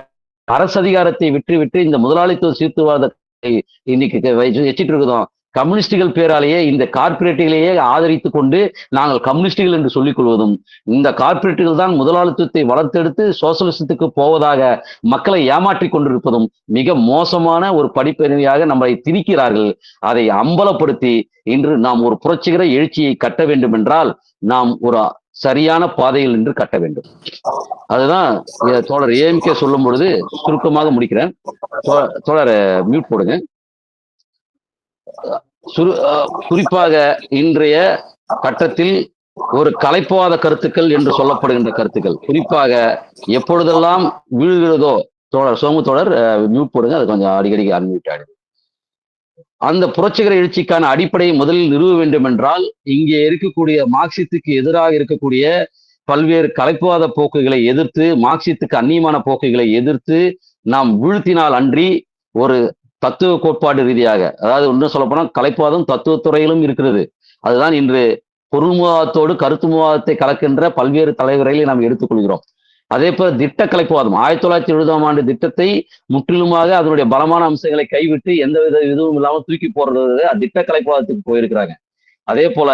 அரசு அதிகாரத்தை விட்டுவிட்டு இந்த முதலாளித்துவ சீர்திருத்தவாதத்தை இன்னைக்கு வச்சிட்டு இருக்குதோம். கம்யூனிஸ்டுகள் பேராலேயே இந்த கார்ப்பரேட்டுகளையே ஆதரித்துக் கொண்டு நாங்கள் கம்யூனிஸ்டுகள் என்று சொல்லிக் கொள்வதும், இந்த கார்ப்பரேட்டுகள் தான் முதலாளித்துவத்தை வளர்த்தெடுத்து சோசலிசத்துக்கு போவதாக மக்களை ஏமாற்றிக் கொண்டிருப்பதும் மிக மோசமான ஒரு படிப்பறிவையாக நம்மளை திணிக்கிறார்கள். அதை அம்பலப்படுத்தி இன்று நாம் ஒரு புரட்சிகர எழுச்சியை கட்ட வேண்டும் என்றால் நாம் ஒரு சரியான பாதையில் நின்று கட்ட வேண்டும். அதுதான் தோழர் ஏஎம்கே சொல்லும் பொழுது சுருக்கமாக முடிக்கிறேன். தோழர் மியூட் போடுங்க. குறிப்பாக இன்றைய கட்டத்தில் ஒரு கலைப்புவாத கருத்துக்கள் என்று சொல்லப்படுகின்ற கருத்துக்கள், குறிப்பாக எப்பொழுதெல்லாம் வீழ்கிறதோ, தோழர் சோமு தோழர் மியூட் போடுங்க, அது கொஞ்சம் அடிக்கடிக்கு அன்மியூட் ஆகிடுது. அந்த புரட்சிகர எழுச்சிக்கான அடிப்படையை முதலில் நிறுவ வேண்டும் என்றால் இங்கே இருக்கக்கூடிய மார்க்சியத்துக்கு எதிராக இருக்கக்கூடிய பல்வேறு கலைப்புவாத போக்குகளை எதிர்த்து, மார்க்சியத்துக்கு அந்நியமான போக்குகளை எதிர்த்து நாம் வீழ்த்தினால் அன்றி ஒரு தத்துவ கோட்பாடு ரீதியாக, அதாவது இன்னும் சொல்ல போனால் கலைப்புவாதம் தத்துவத்துறையிலும் இருக்கிறது. அதுதான் இன்று பொருள்முவாதத்தோடு கருத்துமுவாதத்தை கலக்கின்ற பல்வேறு தலைவர்களை நாம் எடுத்துக்கொள்கிறோம். அதே போல திட்ட கலைப்புவாதம் 1970ஆம் ஆண்டு திட்டத்தை முற்றிலுமாக அதனுடைய பலமான அம்சங்களை கைவிட்டு எந்தவித இதுவும் இல்லாமல் தூக்கி போடுறது திட்ட கலைப்புவாதத்துக்கு போயிருக்கிறாங்க. அதே போல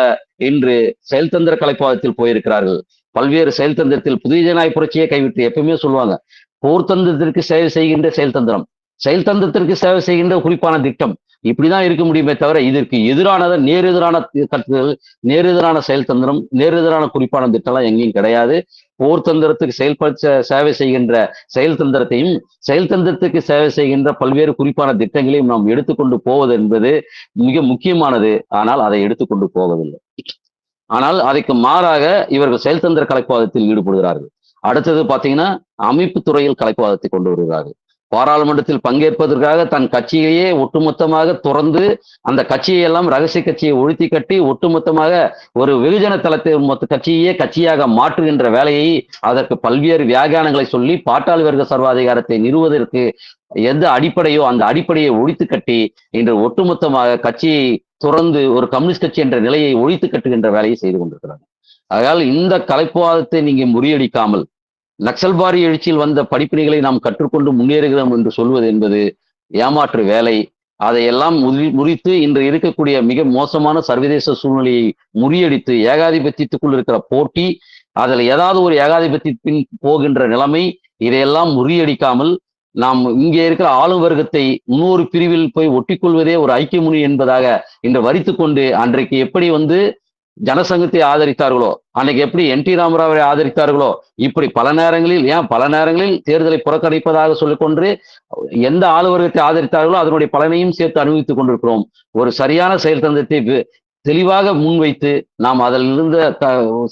இன்று செயல்தந்திர கலைப்புவாதத்தில் போயிருக்கிறார்கள். பல்வேறு செயல்தந்திரத்தில் புதிய ஜனநாயக புரட்சியை கைவிட்டு, எப்பவுமே சொல்லுவாங்க போர்த்தந்திரத்திற்கு சேவை செய்கின்ற செயல்தந்திரம், செயல்தந்திரத்திற்கு சேவை செய்கின்ற குறிப்பான திட்டம், இப்படிதான் இருக்க முடியுமே தவிர இதற்கு எதிரானத நேரெதிரான கருத்துகள், நேரெதிரான செயல்தந்திரம், நேரெதிரான குறிப்பான திட்டம்லாம் எங்கேயும் கிடையாது. போர்த்தந்திரத்துக்கு சேவை செய்கின்ற செயல்தந்திரத்தையும் செயல்தந்திரத்துக்கு சேவை செய்கின்ற பல்வேறு குறிப்பான திட்டங்களையும் நாம் எடுத்துக்கொண்டு போவது என்பது மிக முக்கியமானது. ஆனால் அதை எடுத்துக்கொண்டு போவதில்லை. ஆனால் அதற்கு மாறாக இவர்கள் செயல்தந்திர கலைப்புவாதத்தில் ஈடுபடுகிறார்கள். அடுத்தது பாத்தீங்கன்னா அமைப்பு துறையில் கலைப்புவாதத்தை கொண்டு வருகிறார்கள். பாராளுமன்றத்தில் பங்கேற்பதற்காக தன் கட்சியையே ஒட்டுமொத்தமாக துறந்து அந்த கட்சியை எல்லாம் ரகசிய கட்சியை ஒழித்து கட்டி ஒட்டுமொத்தமாக ஒரு வெகுஜன தளத்தை கட்சியே கட்சியாக மாற்றுகின்ற வேலையை, அதற்கு பல்வேறு வியாகியானங்களை சொல்லி பாட்டாளி வர்க்க சர்வாதிகாரத்தை நிறுவதற்கு எந்த அடிப்படையோ அந்த அடிப்படையை ஒழித்து கட்டி இன்று ஒட்டுமொத்தமாக கட்சியை துறந்து ஒரு கம்யூனிஸ்ட் கட்சி என்ற நிலையை ஒழித்து கட்டுகின்ற வேலையை செய்து கொண்டிருக்கிறாங்க. ஆகையால் இந்த கலைப்புவாதத்தை நீங்க முறியடிக்காமல் நக்சல்பாரி எழுச்சியில் வந்த படிப்பினைகளை நாம் கற்றுக்கொண்டு முன்னேறுகிறோம் என்று சொல்வது என்பது ஏமாற்று வேலை. அதையெல்லாம் முறித்து இன்று இருக்கக்கூடிய மிக மோசமான சர்வதேச சூழ்நிலையை முறியடித்து ஏகாதிபத்தியத்துக்குள் இருக்கிற போட்டி, அதில் ஏதாவது ஒரு ஏகாதிபத்தியத்தின் போகின்ற நிலைமை, இதையெல்லாம் முறியடிக்காமல் நாம் இங்கே இருக்கிற ஆளும் வர்க்கத்தை இன்னொரு பிரிவில் போய் ஒட்டிக்கொள்வதே ஒரு ஐக்கிய முனி என்பதாக இன்று வரித்து கொண்டு அன்றைக்கு எப்படி ஜனசங்கத்தை ஆதரித்தார்களோ, அன்னைக்கு எப்படி NT ராமராவை ஆதரித்தார்களோ, இப்படி பல நேரங்களில் தேர்தலை புறக்கணிப்பதாக சொல்லிக்கொண்டு எந்த ஆளுவர்க்கத்தை ஆதரித்தார்களோ அதனுடைய பலனையும் சேர்த்து அனுபவித்துக் கொண்டிருக்கிறோம். ஒரு சரியான செயல் தந்திரத்தை தெளிவாக முன்வைத்து நாம் அதிலிருந்து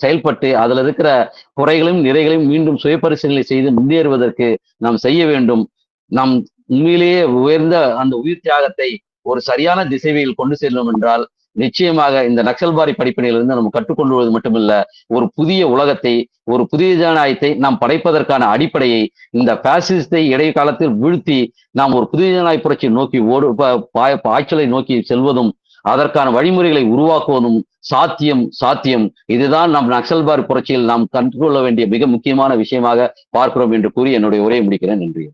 செயல்பட்டு அதில் இருக்கிற குறைகளையும் நிறைகளையும் மீண்டும் சுயபரிசீலனை செய்து முன்னேறுவதற்கு நாம் செய்ய வேண்டும். நாம் உண்மையிலேயே உயர்ந்த அந்த உயிர் தியாகத்தை ஒரு சரியான திசையில் கொண்டு செல்லும் என்றால் நிச்சயமாக இந்த நக்சல்பாரி படிப்பினையிலிருந்து நம்ம கற்றுக்கொள்வது மட்டுமல்ல, ஒரு புதிய உலகத்தை, ஒரு புதிய ஜனநாயகத்தை நாம் படைப்பதற்கான அடிப்படையை இந்த பாசிசத்தை இடைக்காலத்தில் வீழ்த்தி நாம் ஒரு புதிய ஜனநாயக புரட்சியை நோக்கி பாய்ச்சலை நோக்கி செல்வதும் அதற்கான வழிமுறைகளை உருவாக்குவதும் சாத்தியம். இதுதான் நம் நக்சல்பாரி புரட்சியில் நாம் கற்றுக்கொள்ள வேண்டிய மிக முக்கியமான விஷயமாக பார்க்கிறோம் என்று கூறி என்னுடைய உரையை முடிக்கிறேன். நன்றி.